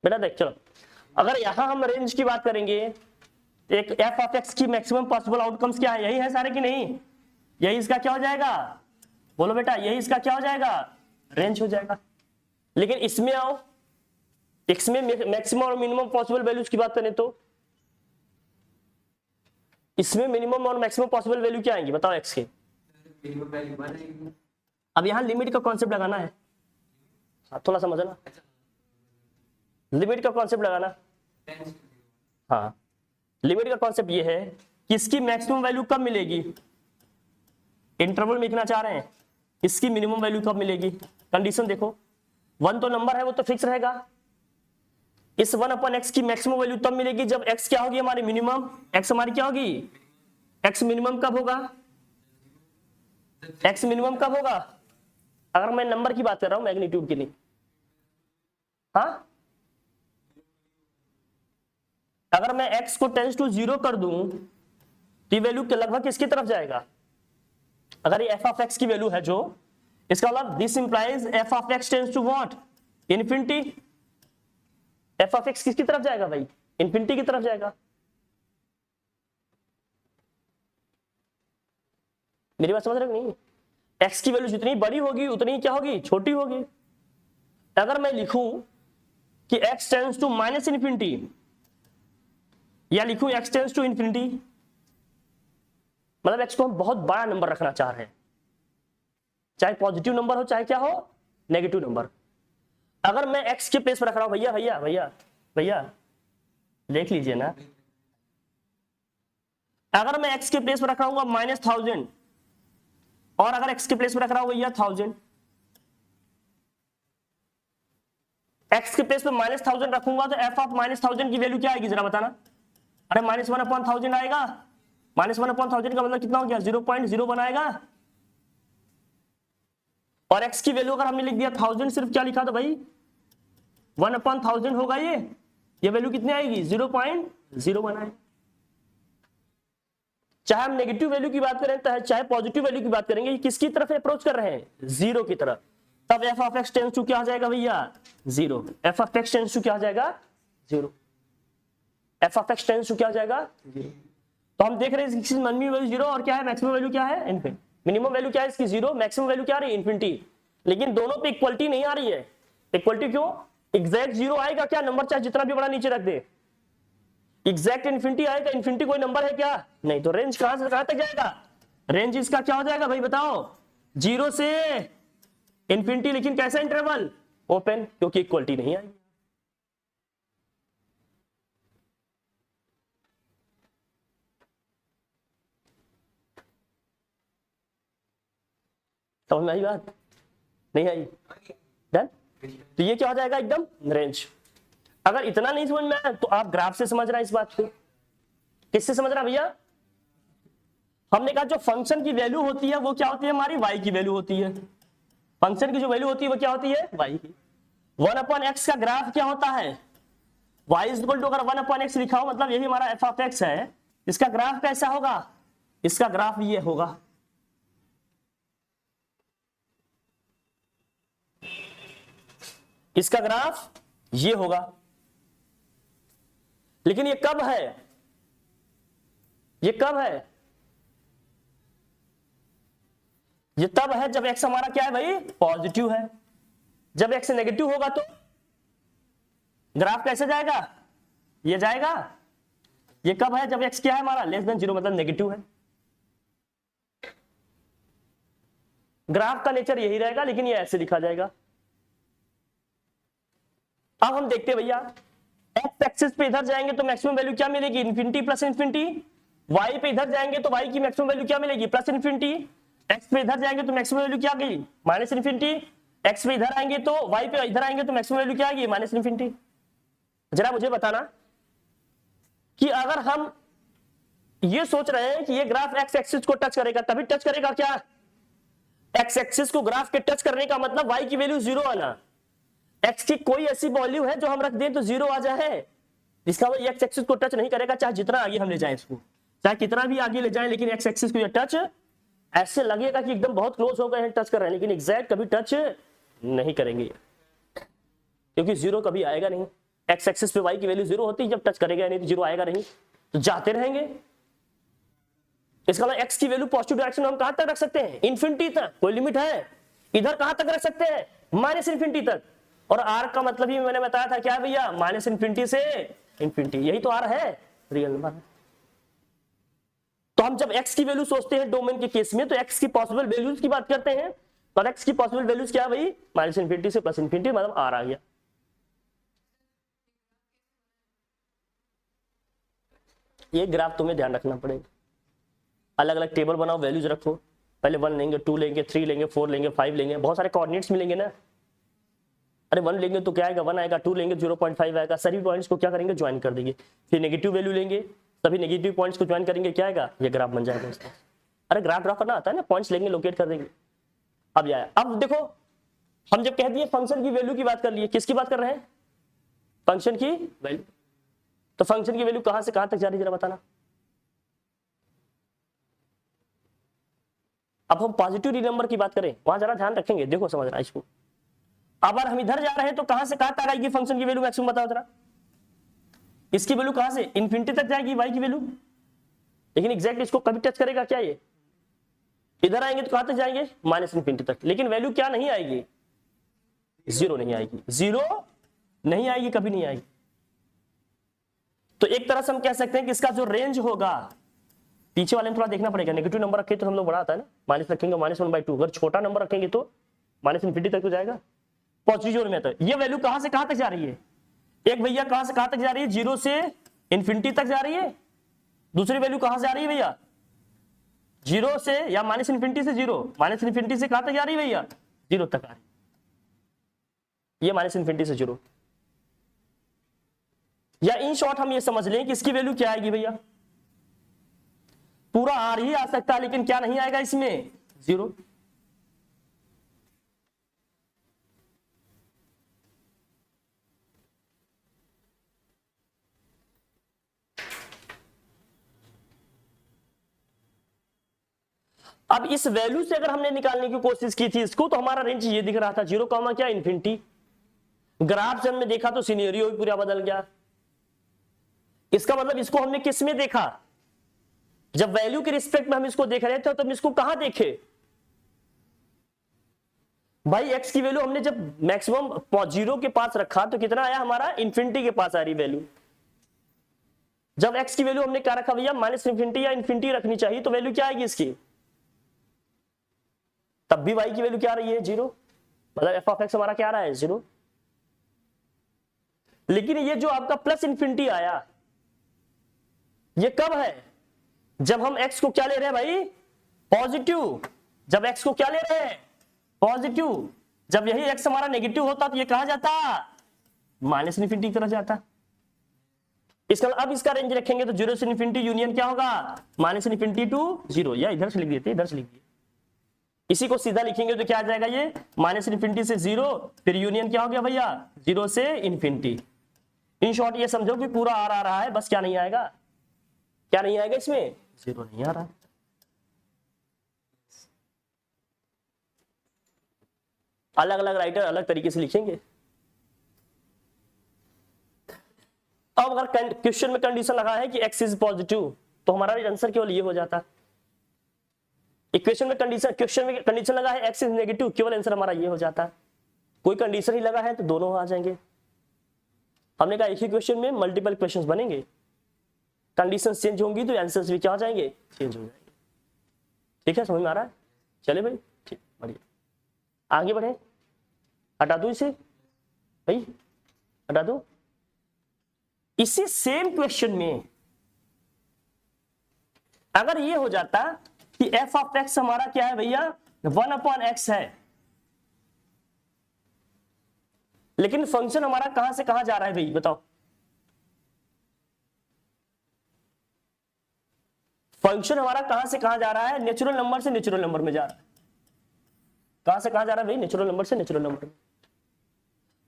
बेटा देख चलो, अगर यहां हम रेंज की बात करेंगे, एक एफ ऑफ एक्स की मैक्सिमम पॉसिबल आउटकम्स क्या है, यही है सारे कि नहीं, यही इसका क्या हो जाएगा, बोलो बेटा, यही इसका क्या हो जाएगा, रेंज हो जाएगा। लेकिन इसमें आओ, इसमें मैक्सिमम और मिनिमम पॉसिबल वैल्यूज की बात करें तो इसमें मिनिमम और मैक्सिमम पॉसिबल वैल्यू क्या आएंगी बताओ एक्स के। अब यहां लिमिट का कॉन्सेप्ट लगाना है, थोड़ा समझना, लिमिट का कॉन्सेप्ट लगाना। हाँ, लिमिट का कॉन्सेप्ट ये है कि इसकी मैक्सिमम वैल्यू कब मिलेगी, इंटरवल में लिखना चाह रहे हैं, इसकी मिनिमम वैल्यू कब मिलेगी। कंडीशन देखो, 1 तो नंबर है वो तो फिक्स रहेगा, इस 1/x की मैक्सिमम वैल्यू तब मिलेगी जब x क्या होगी हमारी मिनिमम, x हमारी क्या होगी, x मिनिमम कब होगा, x मिनिमम कब होगा, अगर मैं नंबर की बात कर रहा हूं मैग्नीट्यूड की नहीं। हाँ, अगर मैं x को टेंस टू 0 कर दूं तो ये वैल्यू लगभग किसकी तरफ जाएगा, अगर ये f ऑफ x की वैल्यू है जो, इसका मतलब this implies f of x tends to what, infinity. f of x किसकी तरफ जाएगा भाई, इन्फिनिटी की तरफ जाएगा। मेरी बात समझ रहे हो नहीं, x की वैल्यू जितनी बड़ी होगी उतनी क्या होगी, छोटी होगी। अगर मैं लिखूं कि x tends to minus infinity, या लिखूं x टेंस टू इन्फिनिटी, मतलब x को हम बहुत बड़ा नंबर रखना चाह रहे हैं, चाहे पॉजिटिव नंबर हो चाहे क्या हो नेगेटिव नंबर। अगर मैं x के प्लेस पर रख रहा हूं, भैया भैया भैया भैया देख लीजिए ना, अगर मैं x के प्लेस पर रख रहा हूं -1000 और अगर x के प्लेस पर रख रहा हूं भैया 1000, x के प्लेस पे -1000 रखूंगा तो f ऑफ -1000 की वैल्यू क्या आएगी जरा बताना। अरे -1/1000 आएगा, -1/1000 का मतलब कितना हो गया, 0.0 बनाएगा। और x की वैल्यू अगर हमने लिख दिया 1000, सिर्फ क्या लिखा था भाई 1/1000 होगा, ये वैल्यू कितनी आएगी 0.0 बनाए। चाहे हम नेगेटिव वैल्यू की बात करें चाहे पॉजिटिव वैल्यू की बात करेंगे, ये किसकी तरफ अप्रोच कर रहे हैं, 0 की तरफ, तब f of x tends to क्या हो जाएगा भैया 0, f of x tends to क्या हो जाएगा 0, f of x tends to क्या हो जाएगा 0। तो हम देख रहे हैं इसकी मिनिमम वैल्यू 0 और क्या है मैक्सिमम वैल्यू क्या है इन्फिनिटी, मिनिमम वैल्यू क्या है इसकी 0, मैक्सिमम वैल्यू क्या आ रही है इन्फिनिटी। लेकिन दोनों पे इक्वलिटी नहीं आ रही है, इक्वलिटी क्यों, एग्जैक्ट 0 आएगा क्या, नंबर चाहे जितना भी बड़ा नीचे रख दे, एग्जैक्ट इन्फिनिटी आएगा, इन्फिनिटी कोई नंबर है क्या नहीं, तो रेंज कहां से कहां तक जाएगा, रेंज इसका क्या हो जाएगा भाई बताओ 0 से इन्फिनिटी, लेकिन कैसा इंटरवल ओपन, क्योंकि इक्वलिटी नहीं आएगी। समझ में आई बात, नहीं आई, डन। तो ये क्या हो जाएगा एकदम रेंज। अगर इतना नहीं समझ में आया तो आप ग्राफ से समझ रहा है इस बात को, किससे समझ रहा भैया, हमने कहा जो फंक्शन की वैल्यू होती है वो क्या होती है हमारी y की वैल्यू होती है, फंक्शन की जो वैल्यू होती है वो क्या होती है y की। 1/x का ग्राफ क्या होता है, y इज इक्वल टू, अगर 1/x लिखा हो मतलब यही हमारा f ऑफ x है, इसका ग्राफ कैसा होगा, इसका ग्राफ ये होगा, इसका ग्राफ ये होगा। लेकिन ये कब है, ये कब है, ये तब है जब x हमारा क्या है भाई पॉजिटिव है, जब x नेगेटिव होगा तो ग्राफ कैसे जाएगा, ये जाएगा। ये कब है, जब x क्या है हमारा लेस देन 0 मतलब नेगेटिव है। ग्राफ का नेचर यही रहेगा, लेकिन ये ऐसे लिखा जाएगा। अब हम देखते हैं भैया एक्स एक्सिस पे इधर जाएंगे तो मैक्सिमम वैल्यू क्या मिलेगी इन्फिनिटी प्लस इन्फिनिटी, वाई पे इधर जाएंगे तो वाई की मैक्सिमम वैल्यू क्या मिलेगी प्लस इन्फिनिटी, एक्स पे इधर जाएंगे तो मैक्सिमम वैल्यू क्या गई माइनस इन्फिनिटी, एक्स पे इधर आएंगे तो वाई पे इधर आएंगे तो मैक्सिमम वैल्यू क्या आएगी माइनस इन्फिनिटी। जरा मुझे बताना कि अगर हम ये सोच रहे हैं कि ये ग्राफ एक्स एक्सिस को टच करेगा, तभी टच करेगा क्या? एक्स एक्सिस को ग्राफ के टच करने का मतलब वाई की वैल्यू 0 आना। एक्स की कोई ऐसी वैल्यू है जो हम रख दें तो 0 आ जाए, इसका मतलब एक्स एक्सिस को टच नहीं करेगा, चाहे जितना आगे हम ले जाएं इसको, चाहे कितना भी आगे ले जाएं, लेकिन एक्स एक्सिस को ये टच ऐसे लगेगा कि एकदम बहुत क्लोज हो गए हैं, टच कर रहे हैं, लेकिन एग्जैक्ट कभी टच नहीं करेंगे, क्योंकि 0 कभी आएगा नहीं। एक्स एक्सिस पे वाई की वैल्यू 0 होती है जब टच करेगा, नहीं तो 0 आएगा नहीं, तो जाते रहेंगे। इसका मतलब एक्स की वैल्यू पॉजिटिव डायरेक्शन में हम कहां तक रख सकते हैं? इन्फिनिटी तक। कोई लिमिट है? इधर कहां तक रख सकते हैं? माइनस इन्फिनिटी तक। और आर का मतलब ही मैंने बताया था क्या है भैया? माइनस इन्फिनिटी से इन्फिनिटी, यही तो आर है, रियल नंबर। तो हम जब एक्स की वैल्यू सोचते हैं डोमेन के केस में, तो एक्स की पॉसिबल वैल्यूज की बात करते हैं, और एक्स की पॉसिबल वैल्यूज क्या है भाई? माइनस इन्फिनिटी से प्लस इन्फिनिटी, मतलब आर आ गया। ये ग्राफ तुम्हें ध्यान रखना पड़ेगा, अलग अलग टेबल बनाओ, वैल्यूज रखो, पहले 1 लेंगे, 2 लेंगे, 3 लेंगे, 4 लेंगे, 5 लेंगे, बहुत सारे कोऑर्डिनेट्स मिलेंगे ना। अरे 1 लेंगे तो क्या आएगा? 1 आएगा, 2 लेंगे 0.5 आएगा, सभी पॉइंट्स को क्या करेंगे? ज्वाइन कर देंगे। फिर नेगेटिव वैल्यू लेंगे, सभी नेगेटिव पॉइंट्स को ज्वाइन करेंगे, क्या आएगा? ये ग्राफ बन जाएगा इसका। अरे ग्राफ ड्रा करना आता है ना, पॉइंट्स लेंगे, लोकेट कर देंगे। अब आया, अब देखो हम जब कह दिए फंक्शन की वैल्यू की बात कर लिए, किसकी बात कर रहे हैं? फंक्शन की वैल्यू। तो फंक्शन की वैल्यू कहां से कहां तक जा रही है जरा बताना। अब हम पॉजिटिव रियल नंबर की बात करें, वहां जरा ध्यान रखेंगे, देखो समझना इसको। अब अगर हम इधर जा रहे हैं तो कहां से कहां तक आएगी फंक्शन की वैल्यू मैक्सिमम, बताओ जरा। इसकी वैल्यू कहां से? इन्फिनिटी तक जाएगी वाई की वैल्यू, लेकिन एग्जैक्ट इसको कभी टच करेगा क्या? ये इधर आएंगे तो कहां तक जाएंगे? माइनस इन्फिनिटी तक, लेकिन वैल्यू क्या नहीं आएगी? 0 नहीं आएगी, 0 नहीं आएगी, कभी नहीं आएगी। तो एक तरह से हम कह सकते हैं कि इसका जो रेंज होगा, पीछे वाले में थोड़ा देखना पड़ेगा, नेगेटिव नंबर रखे तो हम लोग बड़ा आता है ना, माइनस रखेंगे -1/2, अगर छोटा नंबर रखेंगे तो माइनस इन्फिनिटी तक तो जाएगा। पॉजिटिव जोन में तो ये वैल्यू कहां से कहां तक जा रही है? एक भैया कहां से कहां तक जा रही है? 0 से इन्फिनिटी तक जा रही है। दूसरी वैल्यू कहां से जा रही है भैया? 0 से या माइनस इन्फिनिटी से 0, माइनस इन्फिनिटी से कहां तक जा रही है भैया? 0 तक आ रही है। ये माइनस इन्फिनिटी से 0, या इन शॉर्ट हम ये समझ लें कि इसकी वैल्यू क्या आएगी भैया? पूरा आर ही आ सकता है, लेकिन क्या नहीं आएगा इसमें? 0। अब इस वैल्यू से अगर हमने निकालने की कोशिश की थी इसको, तो हमारा रेंज ये दिख रहा था 0, क्या इन्फिनिटी। ग्राफ से हमने देखा तो सिनेरियो भी पूरा बदल गया। इसका मतलब इसको हमने किस में देखा? जब वैल्यू के रिस्पेक्ट में हम इसको देख रहे थे तो हम इसको कहां देखे भाई? एक्स की वैल्यू हमने जब मैक्सिमम 0 के पास रखा तो कितना आया हमारा? इन्फिनिटी के पास आ रही वैल्यू। जब एक्स की वैल्यू हमने क्या रखा भैया? माइनस इन्फिनिटी या इन्फिनिटी रखनी चाहिए, तो वैल्यू क्या आएगी इसकी? तब भी वाई की वैल्यू क्या आ रही है? 0, मतलब एफ ऑफ एक्स हमारा क्या आ रहा है? 0। लेकिन ये जो आपका प्लस इन्फिनिटी आया, ये कब है? जब हम x को क्या ले रहे हैं भाई? पॉजिटिव। जब x को क्या ले रहे हैं? पॉजिटिव। जब यही x हमारा नेगेटिव होता तो ये कहां जाता? माइनस इन्फिनिटी की तरफ जाता। इसका अब इसका रेंज रखेंगे तो 0 से इन्फिनिटी यूनियन क्या होगा? माइनस इन्फिनिटी टू 0, या इधर से लिख देते, इधर से लिख दिए। इसी को सीधा लिखेंगे तो क्या आ जाएगा? ये माइनस इन्फिनिटी से 0, फिर यूनियन क्या हो गया भैया? 0 से इन्फिनिटी। इन शॉर्ट ये समझो कि पूरा आर आ रहा है, बस क्या नहीं आएगा? क्या नहीं आएगा इसमें? 0 नहीं आ रहा। अलग अलग राइटर अलग तरीके से लिखेंगे। अब अगर क्वेश्चन में कंडीशन लगा है कि x इज पॉजिटिव, तो हमारा आंसर केवल ये हो जाता। इक्वेशन में क्वेश्चन में कंडीशन लगा है x इज नेगेटिव, केवल आंसर हमारा ये हो जाता। कोई कंडीशन ही लगा है तो दोनों आ जाएंगे। हमने कहा एक ही क्वेश्चन में मल्टीपल क्वेश्चंस बनेंगे, कंडीशन चेंज होंगी तो आंसर्स भी क्या हो जाएंगे? चेंज हो जाएंगे। ठीक है, समझ में आ रहा है? चले भाई, ठीक, बढ़िया, आगे बढ़े। हटा दो इसे भाई, हटा दो। इसी सेम क्वेश्चन में अगर ये हो जाता कि एफ ऑफ एक्स हमारा क्या है भैया? 1/x है, लेकिन फंक्शन हमारा कहां से कहां जा रहा है भाई? बताओ। फंक्शन हमारा कहां से कहां जा रहा है, नेचुरल नंबर से नेचुरल नंबर में जा रहा है। कहां से कहां जा रहा है भाई, नेचुरल नंबर से नेचुरल नंबर में।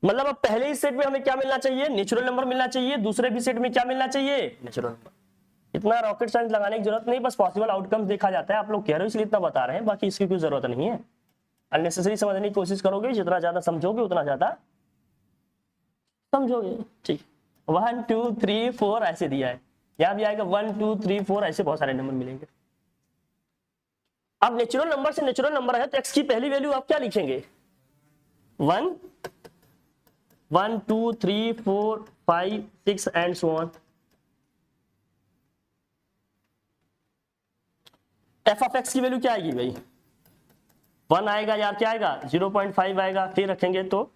मतलब अब पहले ही सेट में हमें क्या मिलना चाहिए, नेचुरल नंबर मिलना चाहिए, दूसरे भी सेट में क्या मिलना चाहिए, नेचुरल नंबर। इतना रॉकेट साइंस लगाने की जरूरत नहीं, बस पॉसिबल आउटकम्स देखा जाता है। आप लोग कह रहे हो इसलिए इतना बता रहे हैं, बाकी इसकी कोई जरूरत नहीं है। अननेसेसरी समझने की कोशिश करोगे, जितना ज्यादा समझोगे उतना ज्यादा समझोगे। ठीक, 1 2 3 4 ऐसे दिया है, यहां भी आएगा 1 2 3 4, ऐसे बहुत सारे नंबर मिलेंगे। अब नेचुरल नंबर से नेचुरल नंबर है तो एक्स की पहली वैल्यू आप क्या लिखेंगे, 1 1 2 3 4 5 6 and so on. F of x की वैल्यू क्या आएगी भाई, 1 आएगा या क्या आएगा, 0.5 आएगा, फिर रखेंगे तो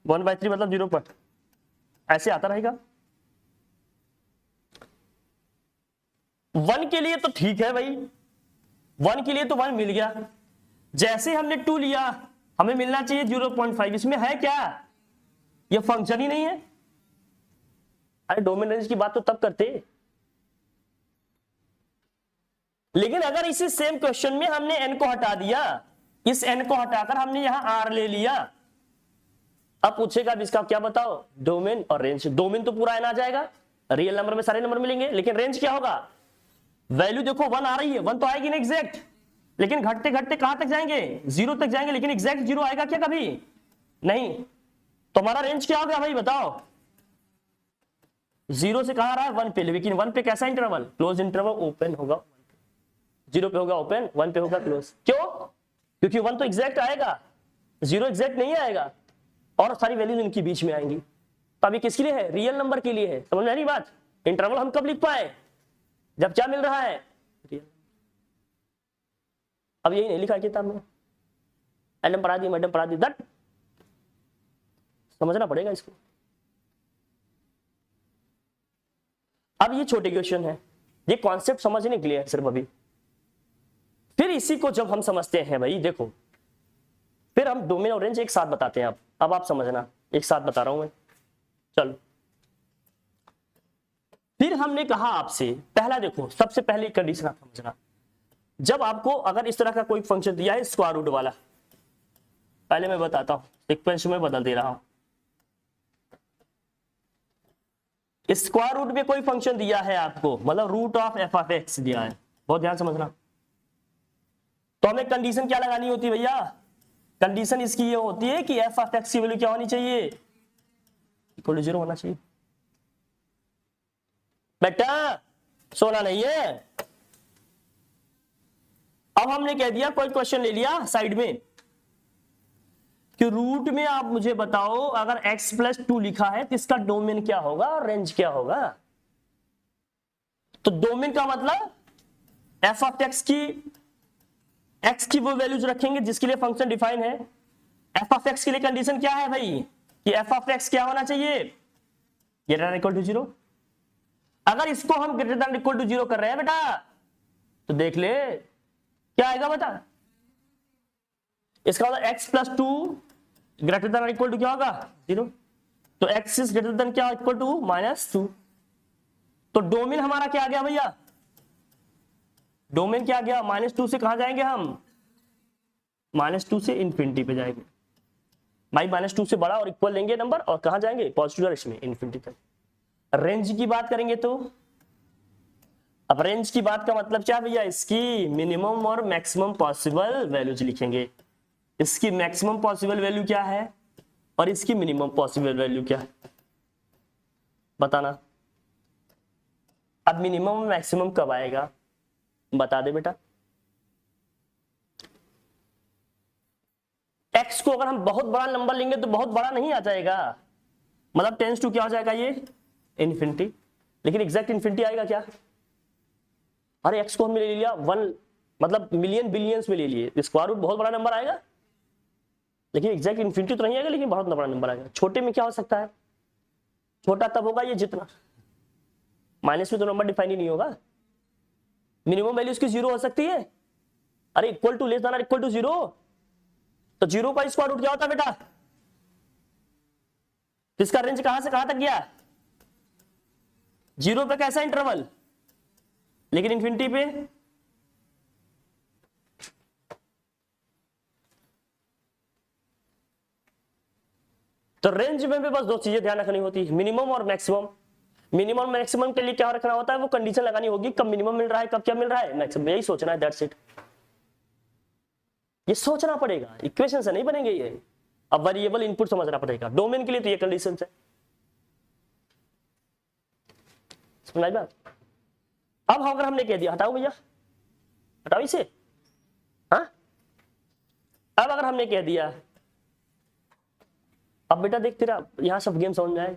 1/3 मतलब 0. ऐसे आता रहेगा। 1 के लिए तो ठीक है भाई, 1 के लिए तो 1 मिल गया। जैसे हमने 2 लिया हमें मिलना चाहिए 0.5। इसमें है क्या, ये फंक्शन ही नहीं है। अरे डोमेन रेंज की बात तो तब करते, लेकिन अगर इसी सेम क्वेश्चन में हमने n को हटा दिया, इस n को हटाकर हमने यहां r ले लिया, अब पूछेगा अब इसका क्या बताओ, डोमेन और रेंज। डोमेन तो पूरा n आ जाएगा, रियल नंबर में सारे नंबर मिलेंगे, लेकिन रेंज क्या होगा, वैल्यू देखो 1 आ रही है, 1 तो आएगी ना एग्जैक्ट, लेकिन घटते घटते कहां तक जाएंगे, 0 तक जाएंगे, लेकिन एग्जैक्ट 0 आएगा क्या कभी नहीं। तो हमारा रेंज क्या होगा भाई बताओ, 0 से कहां आ रहा है 1 पे, लेकिन 1 पे कैसा इंटरवल, क्लोज इंटरवल, ओपन होगा, 0 पे होगा ओपन, 1 पे होगा क्लोज। क्यों, क्योंकि 1 तो एग्जैक्ट आएगा, 0 एग्जैक्ट नहीं आएगा, और सारी वैल्यूज इनके बीच में आएंगी। तो अभी किसके लिए है, रियल नंबर के लिए है। समझ में आ रही बात, इंटरवल हम कब लिख पाए, जब क्या मिल रहा है, रियल। अब यही नहीं लिखा है किताब में, मैडम पढ़ा दी, मैडम पढ़ा दी, दैट समझना पड़ेगा इसको। अब ये छोटे क्वेश्चन है, ये कॉन्सेप्ट समझने के लिए है सिर्फ अभी। फिर इसी को जब हम समझते हैं भाई देखो, फिर हम डोमेन और रेंज एक साथ बताते हैं। अब आप समझना, एक साथ बता रहा हूं मैं, चलो। फिर हमने कहा आपसे, पहला देखो, सबसे पहले कंडीशन आप समझना, जब आपको अगर इस तरह का कोई फंक्शन दिया है स्क्वायर रूट वाला, पहले मैं बताता हूं, सीक्वेंस में बदल दे रहा हूं। स्क्वायर रूट में कोई फंक्शन दिया है आपको, मतलब root of f of x दिया है, बहुत ध्यान समझना। तो हमें कंडीशन क्या लगानी होती है भैया, कंडीशन इसकी ये होती है कि एफ ऑफ एक्स की वैल्यू क्या होनी चाहिए, इक्वल टू 0 होना चाहिए। बेटा सोना नहीं है। अब हमने कह दिया, कोई क्वेश्चन ले लिया साइड में कि रूट में आप मुझे बताओ अगर x + 2 लिखा है तो इसका डोमेन क्या होगा और रेंज क्या होगा। तो डोमेन का मतलब एफ ऑफ एक्स की वो वैल्यूज रखेंगे जिसके लिए फंक्शन डिफाइन है। एफ ऑफ एक्स के लिए कंडीशन क्या है भाई, कि एफ ऑफ एक्स क्या होना चाहिए, ग्रेटर देन इक्वल टू 0। अगर इसको हम ग्रेटर देन इक्वल टू 0 कर रहे हैं बेटा, तो देख ले क्या आएगा बता, इसका मतलब x + 2 greater than equal to क्या होगा 0। तो x इज ग्रेटर देन क्या, इक्वल टू -2। तो डोमेन हमारा क्या आ गया भैया, डोमेन क्या आ गया, -2 से कहां जाएंगे हम, -2 से इंफिनिटी पे जाएंगे भाई। -2 से बड़ा और इक्वल लेंगे नंबर और कहां जाएंगे, पॉजिटिव डायरेक्शन में, इंफिनिटी तक। रेंज की बात करेंगे तो, अब रेंज की बात का मतलब क्या भैया, इसकी मिनिमम और मैक्सिमम पॉसिबल वैल्यूज लिखेंगे। इसकी मैक्सिमम पॉसिबल वैल्यू क्या है और इसकी मिनिमम पॉसिबल वैल्यू क्या है, बताना। अब मिनिमम और मैक्सिमम कब आएगा बता दे बेटा। x को अगर हम बहुत बड़ा नंबर लेंगे तो बहुत बड़ा नहीं आ जाएगा, मतलब टेंस टू क्या हो जाएगा ये, इंफिनिटी। लेकिन एग्जैक्ट इंफिनिटी आएगा क्या, अरे x को हमने ले लिया 1, मतलब मिलियन बिलियंस में ले लिए, स्क्वायर रूट बहुत बड़ा नंबर आएगा, लेकिन एग्जैक्ट इंफिनिटी तो नहीं आएगा, लेकिन बहुत बड़ा नंबर आएगा। छोटे में क्या हो सकता है, छोटा तब होगा ये जितना, माइनस में तो नंबर डिफाइन ही नहीं होगा। मिनिमम वैल्यू इसकी 0 हो सकती है, अरे equal to less than equal to 0, तो 0 का स्क्वायर रूट क्या होता है बेटा, इसका रेंज कहां से कहां तक गया, 0 पे कैसा इंटरवल, लेकिन इन्फिनिटी पे तो रेंज में भी बस दो चीजें ध्यान रखनी होती है, मिनिमम और मैक्सिमम। मिनिमम मैक्सिमम के लिए क्या रखना होता है, वो कंडीशन लगानी होगी, कब मिनिमम मिल रहा है, कब क्या मिल रहा है मैक्सिमम, यही सोचना है, दैट्स इट। ये सोचना पड़ेगा, इक्वेशन से नहीं बनेंगे ये। अब वेरिएबल इनपुट समझना पड़ेगा, डोमेन के लिए तो ये कंडीशन है। समझ बात। अब अगर हमने कह दिया हटाओ भैया, हटाओ इसे, हाँ, अब अगर हमने कह दिया, अब बेटा देख तेरा यहां सब गेम समझ में आएगा,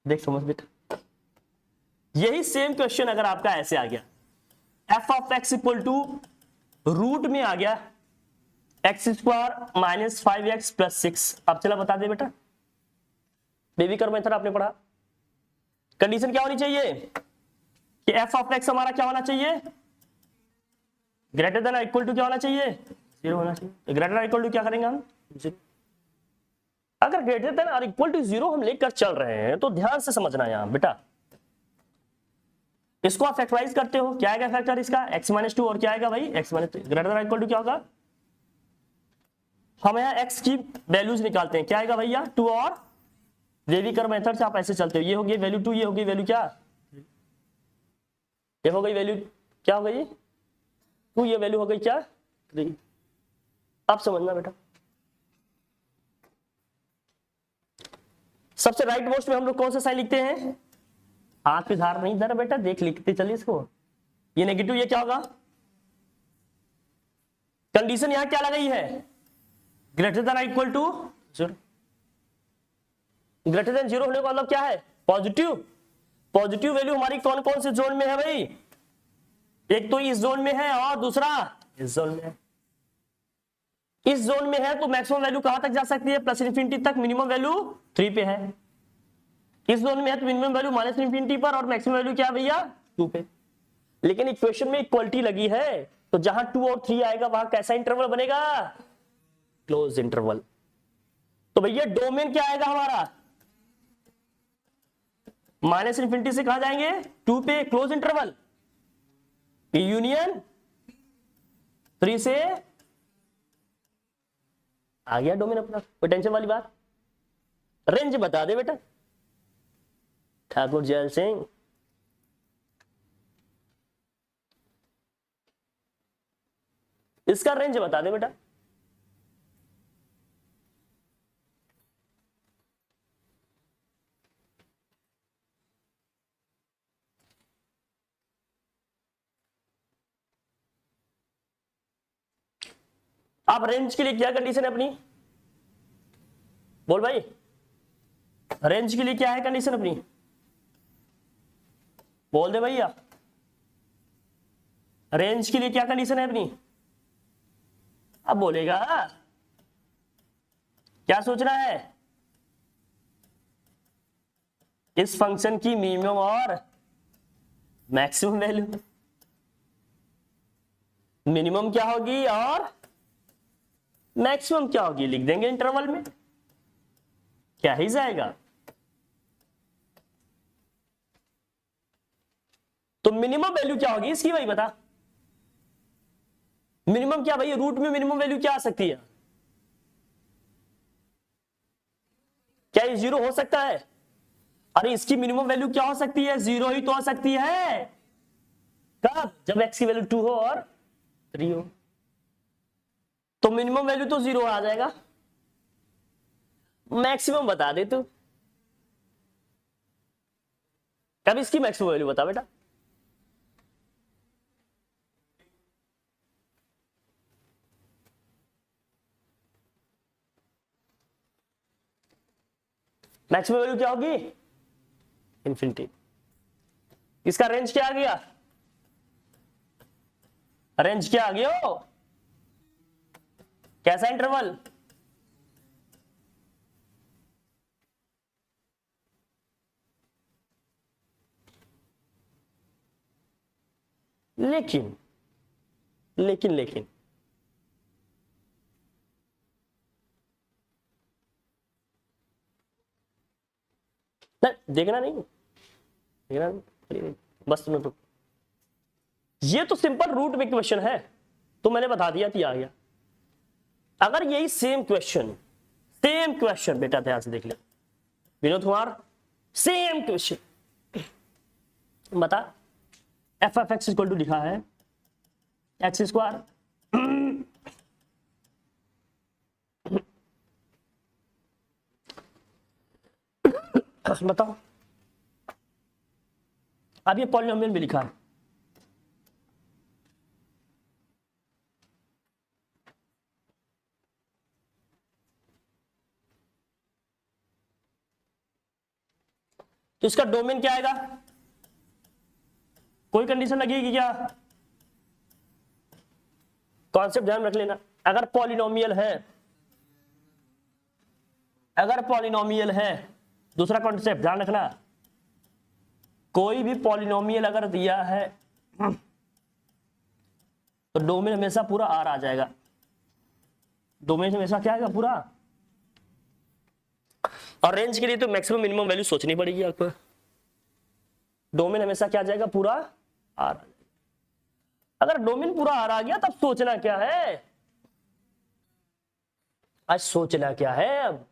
देख समझ बेटा। यही सेम क्वेश्चन अगर आपका ऐसे आ गया, f of x equal to root में आ गया x square minus 5x plus 6। अब चला बता दे बेटा, बेबी कर मेथड आपने पढ़ा, कंडीशन क्या होनी चाहिए कि एफ ऑफ एक्स हमारा क्या होना चाहिए, ग्रेटर देन इक्वल टू क्या होना चाहिए, 0 होना चाहिए। ग्रेटर देन इक्वल टू क्या करेंगे हम, 0। अगर ग्रेटर देन और इक्वल टू 0 हम लेकर चल रहे हैं तो ध्यान से समझना है यहां बेटा, इसको आप फैक्टराइज करते हो, क्या आएगा फैक्टर इसका x माइनस 2, और क्या आएगा भाई x minus 3, greater than equal to क्या होगा, हम यहाँ x की वैल्यूज निकालते हैं, क्या आएगा भैया 2, और वेवी कर मेथड से आप ऐसे चलते हो, ये हो गई वैल्यू 2, ये हो गई वैल्यू क्या, ये हो गई वैल्यू क्या हो गई 2, ये वैल्यू हो गई क्या 3। आप समझना बेटा, सबसे राइट मोस्ट में हम लोग कौन सा साइन लिखते हैं, हाथ पे धार नहीं धर बेटा, देख लिखते चलिए इसको, ये नेगेटिव, ये क्या होगा, कंडीशन यहां क्या लगाई है, greater than equal to 0। Greater than 0 होने का मतलब क्या है, पॉजिटिव। पॉजिटिव वैल्यू हमारी कौन कौन से जोन में है भाई, एक तो इस जोन में है और दूसरा इस जोन में है। इस जोन में है तो मैक्सिमम वैल्यू कहां तक जा सकती है, प्लस इन्फिनिटी तक, मिनिमम वैल्यू 3 पे है। इस जोन में है तो मिनिमम वैल्यू माइनस इन्फिनिटी पर, और मैक्सिमम वैल्यू क्या भैया 2 पे। लेकिन इक्वेशन में इक्वलिटी लगी है, तो जहां 2 और 3 आएगा वहां कैसा इंटरवल बनेगा, क्लोज इंटरवल। तो भैया डोमेन क्या आएगा हमारा, माइनस इन्फिनिटी से कहां जाएंगे 2 पे, क्लोज इंटरवल, यूनियन 3 से आ गया डोमेन अपना, कोई टेंशन वाली बात। रेंज बता दे बेटा ठाकुर जयल सिंह, इसका रेंज बता दे बेटा, आप रेंज के लिए क्या कंडीशन है अपनी, बोल भाई, रेंज के लिए क्या है कंडीशन अपनी, बोल दे भैया, रेंज के लिए क्या कंडीशन है अपनी, अब बोलेगा क्या सोच रहा है, इस फंक्शन की मिनिमम और मैक्सिमम वैल्यू, मिनिमम क्या होगी और मैक्सिमम क्या होगी, लिख देंगे इंटरवल में, क्या ही जाएगा। तो मिनिमम वैल्यू क्या होगी इसकी भाई बता, मिनिमम क्या भाई, रूट में मिनिमम वैल्यू क्या आ सकती है, क्या ये 0 हो सकता है, अरे इसकी मिनिमम वैल्यू क्या हो सकती है, 0 ही तो हो सकती है, कब, जब x की वैल्यू 2 हो और 3 हो, तो मिनिमम वैल्यू तो 0 आ जाएगा। मैक्सिमम बता दे तू, कब इसकी मैक्सिमम वैल्यू बता बेटा, मैक्सिमम वैल्यू क्या होगी इन्फिनिटी। इसका रेंज क्या आ गया, रेंज क्या आ गया हो? कैसा इंटरवल, लेकिन लेकिन लेकिन देखना नहीं, ठीक है ना, बस तुमने तो ये तो सिंपल रूट में क्वेश्चन है, तो मैंने बता दिया थी आ गया। अगर यही सेम क्वेश्चन बेटा ध्यान से देख ले विनोद कुमार, सेम क्वेश्चन बता, f f x equal to लिखा है एक्स स्क्वायर बताओ, अब ये पॉलिनोमियल भी लिखा है, तो इसका डोमेन क्या आएगा, कोई कंडीशन लगेगी क्या, कॉन्सेप्ट ध्यान रख लेना। अगर पॉलिनोमियल है, दूसरा कॉन्सेप्ट ध्यान रखना, कोई भी पॉलिनोमियल अगर दिया है तो डोमेन हमेशा पूरा आर आ जाएगा, डोमेन हमेशा क्या आएगा पूरा, और रेंज के लिए तो मैक्सिमम मिनिमम वैल्यू सोचनी पड़ेगी आपको, डोमेन हमेशा क्या आ जाएगा पूरा आर। अगर डोमेन पूरा आर आ गया तब सोचना क्या है, आज सोचना क्या है, अब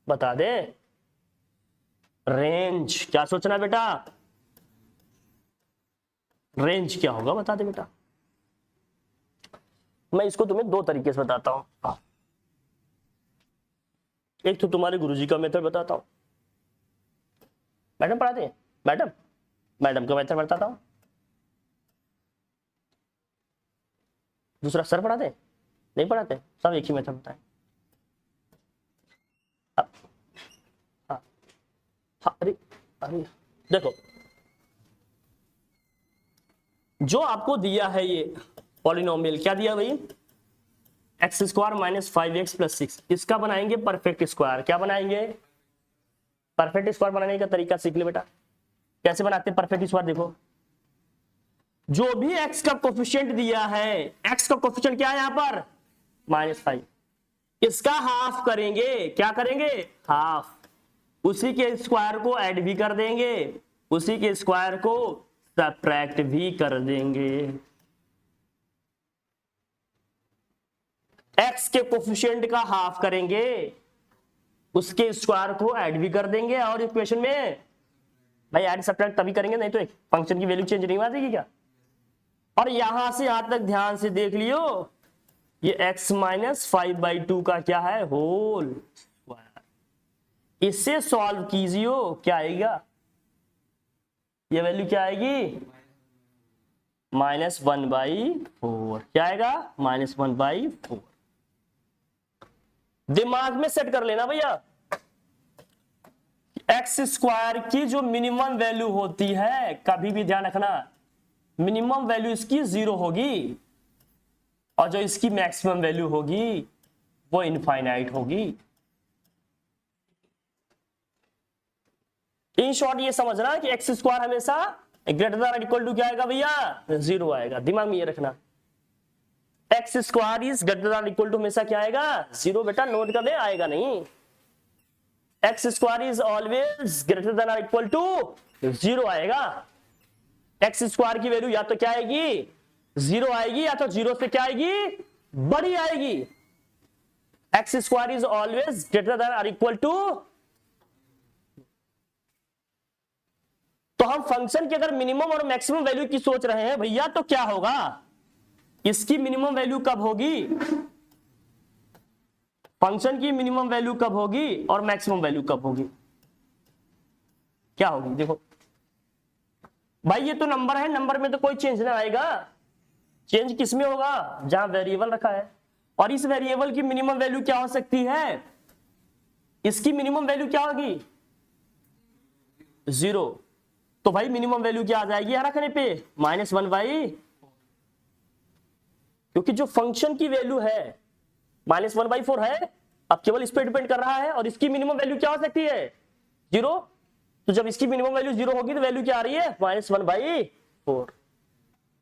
बता दे, रेंज क्या सोचना बेटा, रेंज क्या होगा बता दे बेटा। मैं इसको तुम्हें दो तरीके से बताता हूं, एक तो तुम्हारे गुरुजी का मेथड बताता हूं, मैडम पढ़ाते हैं, मैडम का मेथड बताता हूं, दूसरा सर पढ़ाते हैं, नहीं पढ़ाते, सब एक ही मेथड बताएं। हाँ, अरे देखो, जो आपको दिया है ये पॉलिनोमियल, क्या दिया भाई, x square minus 5x plus 6, इसका बनाएंगे परफेक्ट स्क्वायर। क्या बनाएंगे, परफेक्ट स्क्वायर बनाने का तरीका सीख ले बेटा, कैसे बनाते हैं परफेक्ट स्क्वायर। देखो, जो भी x का कोफिशिएंट दिया है, x का कोफिशिएंट क्या है यहां पर -5, इसका हाफ करेंगे, क्या करेंगे हाफ, उसी के स्क्वायर को ऐड भी कर देंगे, उसी के स्क्वायर को सब्ट्रैक्ट भी कर देंगे। x के कोफिशिएंट का हाफ करेंगे, उसके स्क्वायर को ऐड भी कर देंगे, और इक्वेशन में भाई ऐड सब्ट्रैक्ट तभी करेंगे, नहीं तो एक फंक्शन की वैल्यू चेंज नहीं हो जाएगी क्या। और यहां से यहां तक ध्यान से देख लियो, ये x माइनस 5/2 का क्या है होल स्क्वायर, इससे सॉल्व कीजिए, क्या आएगा, ये वैल्यू क्या आएगी -1/4, क्या आएगा -1/4। दिमाग में सेट कर लेना भैया, एक्स स्क्वायर की जो मिनिमम वैल्यू होती है, कभी भी ध्यान रखना, मिनिमम वैल्यू इसकी 0 होगी, और जो इसकी मैक्सिमम वैल्यू होगी वो इनफाइनाइट होगी। इन शॉर्ट ये समझना कि एक्स स्क्वायर हमेशा ग्रेटर देन इक्वल टू क्या आएगा भैया 0 आएगा, दिमाग में ये रखना, x square is greater than equal to हमेशा क्या आएगा 0, बेटा नोट कर ले, आएगा नहीं, x square is always greater than equal to 0 आएगा। एक्स स्क्वायर की वैल्यू या तो क्या आएगी 0 आएगी, या तो 0 से क्या आएगी बड़ी आएगी। X square is always greater than equal to, तो हम फंक्शन की अगर मिनिमम और मैक्सिमम वैल्यू की सोच रहे हैं भैया, तो क्या होगा, इसकी मिनिमम वैल्यू कब होगी, फंक्शन की मिनिमम वैल्यू कब होगी और मैक्सिमम वैल्यू कब होगी, क्या होगी। देखो भाई ये तो नंबर है, नंबर में तो कोई चेंज ना आएगा, चेंज किस में होगा जहां वेरिएबल रखा है, और इस वेरिएबल की मिनिमम वैल्यू क्या हो सकती है, इसकी मिनिमम वैल्यू क्या होगी 0, तो भाई मिनिमम वैल्यू क्या आ जाएगी यहां रखने पे -1/, क्योंकि जो फंक्शन की वैल्यू है -1/4 है, अब केवल इस पे डिपेंड कर रहा है, और इसकी मिनिमम वैल्यू क्या हो सकती है 0, तो जब इसकी मिनिमम वैल्यू 0 होगी तो वैल्यू क्या आ रही है -1/4,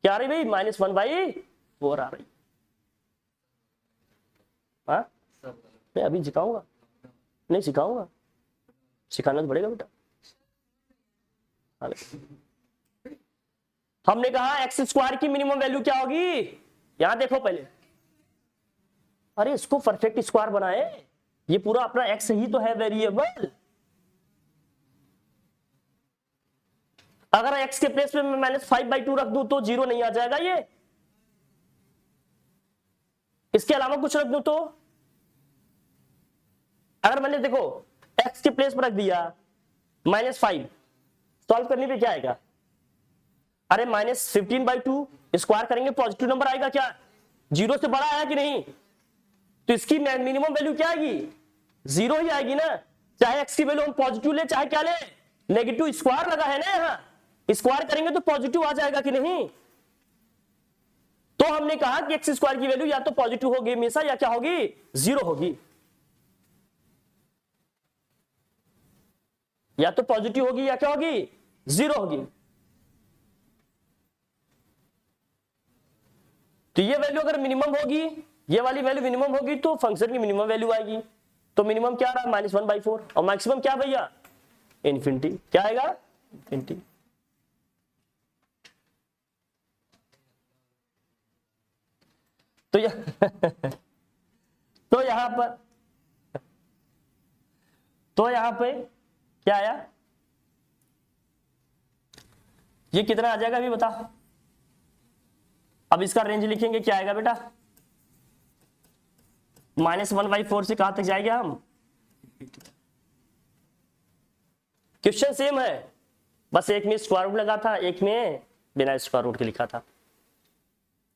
क्या आ रही भाई -1/4 आ रही। हाँ मैं अभी सिखाऊंगा, नहीं सिखाऊंगा, सिखाना तो पड़ेगा बेटा, हमने कहा एक्स स्क्वायर की मिनिमम वैल्यू क्या होगी, यहां देखो पहले, अरे इसको परफेक्ट स्क्वायर बनाए, ये पूरा अपना एक्स ही तो है वेरिएबल। अगर एक्स के प्लेस पे मैं -5/2 रख दूं तो 0 नहीं आ जाएगा ये, इसके अलावा कुछ रख दूं तो, अगर मैंने देखो एक्स के प्लेस पर रख दिया -5, सॉल्व करने पे क्या आएगा, अरे -15/2 स्क्वायर करेंगे पॉजिटिव नंबर आएगा क्या, 0 से बड़ा आया कि नहीं, तो इसकी मिनिमम वैल्यू क्या आएगी, 0 ही आएगी ना, चाहे एक्स की वैल्यू हम पॉजिटिव ले चाहे क्या ले, नेगेटिव स्क्वायर लगा है ना, यहां स्क्वायर करेंगे तो पॉजिटिव आ जाएगा कि नहीं। तो हमने कहा कि एक्स स्क्वायर की वैल्यू या तो पॉजिटिव होगी हमेशा या क्या होगी, 0 होगी, या तो पॉजिटिव होगी या क्या होगी, 0 होगी। तो ये वैल्यू अगर मिनिमम होगी, ये वाली वैल्यू मिनिमम होगी तो फंक्शन की मिनिमम वैल्यू आएगी। तो मिनिमम क्या रहा, -1/4, और मैक्सिमम क्या भैया, इन्फिनिटी, क्या आएगा, इन्फिनिटी। तो तो यहां पे क्या आया, ये कितना आ जाएगा अभी बता, अब इसका रेंज लिखेंगे क्या आएगा बेटा, -1/4 से कहां तक जाएंगे हम, क्वेश्चन सेम है, बस एक में स्क्वायर रूट लगा था, एक में बिना स्क्वायर रूट के लिखा था।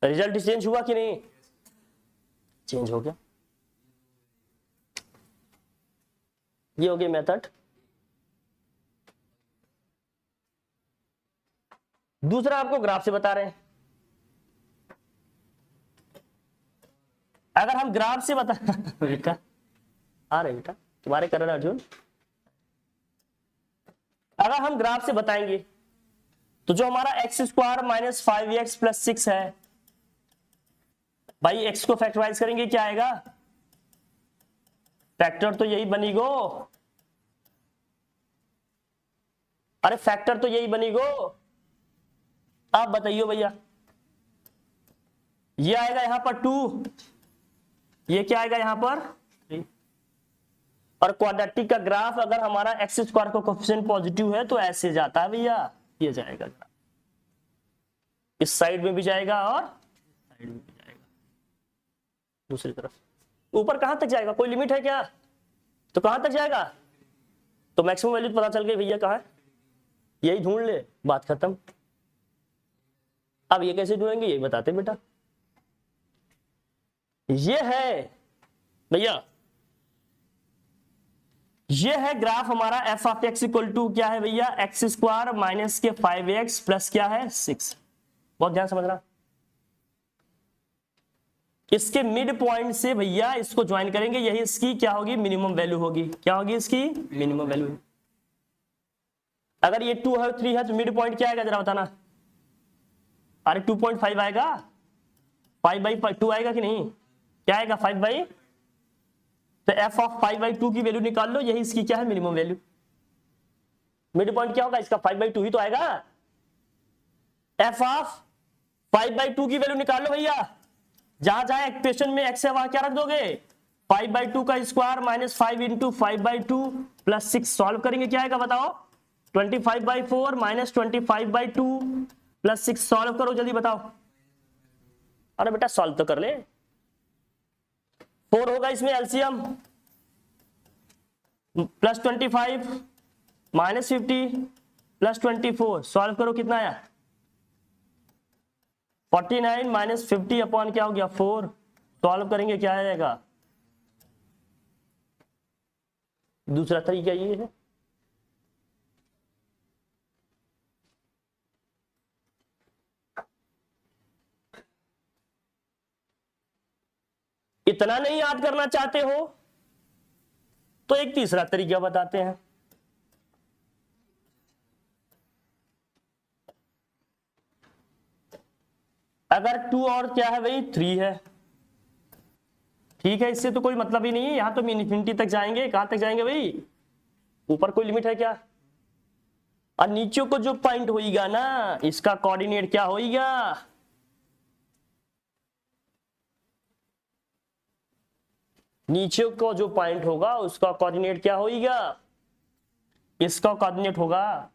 रिजल्ट चेंज हुआ कि नहीं, चेंज हो गया। ये हो गया मेथड। दूसरा आपको ग्राफ से बता रहे हैं, अगर हम ग्राफ से बता बेटा आ रहे बेटा तुम्हारे करण अर्जुन, अगर हम ग्राफ से बताएंगे तो जो हमारा x² - 5x + 6 है, भाई x को फैक्टराइज करेंगे क्या आएगा, फैक्टर तो यही बनेगो, अरे फैक्टर तो यही बनेगो, आप बताइए भैया, ये आएगा यहां पर 2, ये क्या आएगा यहां पर 3, और क्वाड्रेटिक का ग्राफ अगर हमारा x² का कोएफिशिएंट पॉजिटिव है तो ऐसे जाता है भैया, ये जाएगा, इस साइड में भी जाएगा और साइड में भी जाएगा, दूसरी तरफ ऊपर कहां तक जाएगा, कोई लिमिट है क्या, तो कहां तक जाएगा, तो मैक्सिमम वैल्यू पता चल गई भैया कहां है, यही ढूंढ ले, बात खत्म। अब ये कैसे ढूंढेंगे ये बताते बेटा, ये है भैया, ये है ग्राफ हमारा f(x) = क्या है भैया, x² - 5x प्लस क्या है 6, बहुत ध्यान समझना, इसके मिड पॉइंट से भैया इसको ज्वाइन करेंगे, यही इसकी क्या होगी, मिनिमम वैल्यू होगी, क्या होगी इसकी मिनिमम वैल्यू। अगर ये 2 है 3 है तो मिड पॉइंट क्या आएगा जरा बताना, अरे 2.5 आएगा, 5/2 आएगा कि नहीं, क्या आएगा 5/, तो f(5/2) की वैल्यू निकाल लो, यही इसकी क्या है मिनिमम वैल्यू, मिड पॉइंट क्या होगा इसका 5/2 ही तो आएगा, f(5/2) की वैल्यू निकाल लो भैया, जहां जहां इक्वेशन में x है वहां क्या रख दोगे, 5/2 का स्क्वायर -5 × 5/2 + 6, सॉल्व करेंगे क्या आएगा बताओ, 25/4 - 25/2 + 6, सॉल्व करो जल्दी बताओ, अरे बेटा सॉल्व तो कर ले, 4 होगा इसमें एलसीएम, +25 - 50 + 24, सॉल्व करो कितना आया, 49 - 50 अपॉन क्या हो गया 4, सॉल्व करेंगे क्या आएगा, दूसरा तरीका ये है, इतना नहीं याद करना चाहते हो तो एक तीसरा तरीका बताते हैं, अगर 2 और क्या है भाई 3 है, ठीक है, इससे तो कोई मतलब ही नहीं है, यहां तो इन्फिनिटी तक जाएंगे, कहां तक जाएंगे भाई, ऊपर कोई लिमिट है क्या, और नीचे को जो पॉइंट होगा ना इसका कोऑर्डिनेट क्या होगा, नीचे को जो पॉइंट होगा उसका कोऑर्डिनेट क्या होगा, इसका कोऑर्डिनेट होगा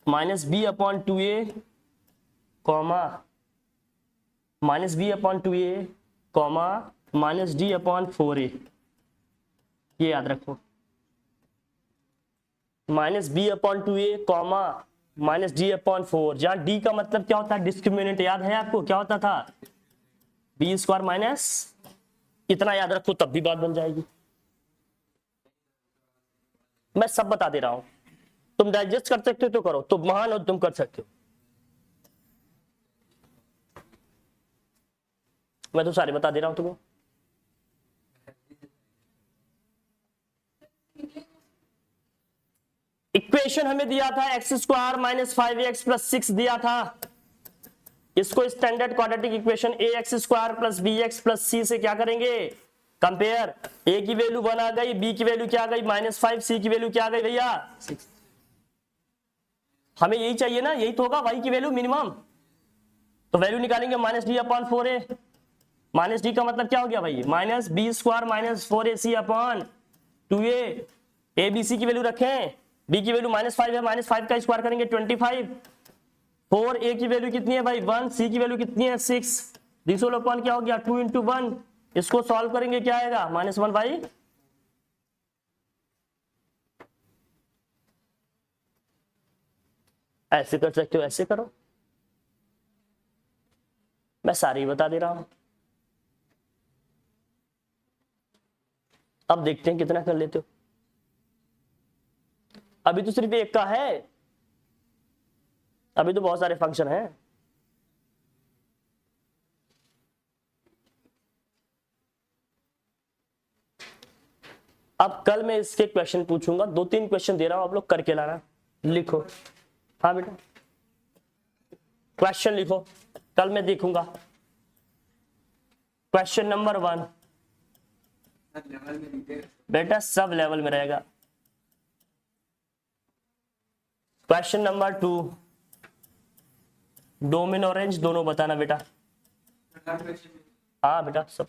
-b/2a comma -b/2a comma -d/4a। ये याद रखो, -b/2a कॉमा -d/4, जहां d का मतलब क्या होता है, डिस्क्रिमिनेंट। याद है आपको क्या होता था, b² माइनस, इतना याद रखो तब भी बात बन जाएगी। मैं सब बता दे रहा हूं, तुम डाइजेस्ट कर सकते हो तो करो, तुम महान हो, तुम कर सकते हो। मैं तो सारे बता दे रहा हूं तुम्हें। इक्वेशन हमें दिया था x² माइनस 5x प्लस 6 दिया था। इसको standard quadratic equation ax² plus bx plus c से क्या करेंगे, कंपेयर। a की वैल्यू 1 आ गई, b की वैल्यू क्या आ गई -5, c की वैल्यू क्या आ गई भैया 6। हमें यही चाहिए ना, यही तो होगा y की वैल्यू मिनिमम। तो वैल्यू निकालेंगे -d/4a। -d का मतलब क्या हो गया भाई, -b² minus 4ac/2a। a b c की वैल्यू रखें, b की वैल्यू -5 है, -5 का स्क्वायर करेंगे 25। 4a की वैल्यू कितनी है भाई 1, c की वैल्यू कितनी है 6। दिस होल अपॉन क्या हो गया 2 × 1। इसको सॉल्व करेंगे क्या आएगा -1 भाई, ऐसे कर सकते हो, ऐसे करो, मैं सारे ही बता दे रहा हूं। अब देखते हैं कितना कर लेते हो। अभी तो सिर्फ एक का है, अभी तो बहुत सारे फंक्शन हैं। अब कल मैं इसके क्वेश्चन पूछूंगा, 2-3 क्वेश्चन दे रहा हूं, आप लोग करके लाना, लिखो। हाँ बेटा क्वेश्चन लिखो, कल मैं देखूंगा। क्वेश्चन नंबर 1 बेटा सब लेवल में रहेगा। क्वेश्चन नंबर 2 डोमेन और रेंज दोनों बताना बेटा। हाँ बेटा सब।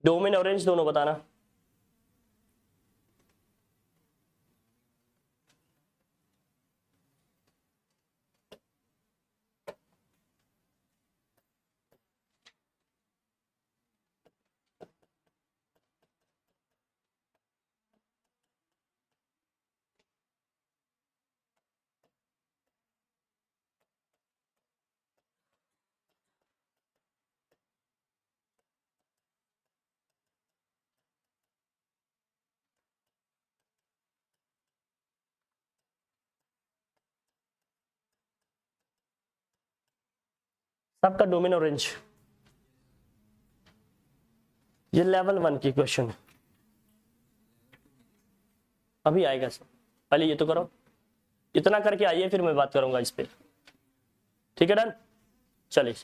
डोमेन और रेंज दोनों बताना। सबका डोमेन और रेंज, ये लेवल 1 की क्वेश्चन है, अभी आएगा सब। पहले ये तो करो, इतना करके आइए फिर मैं बात करूंगा इस पे, ठीक है डन। चलिए।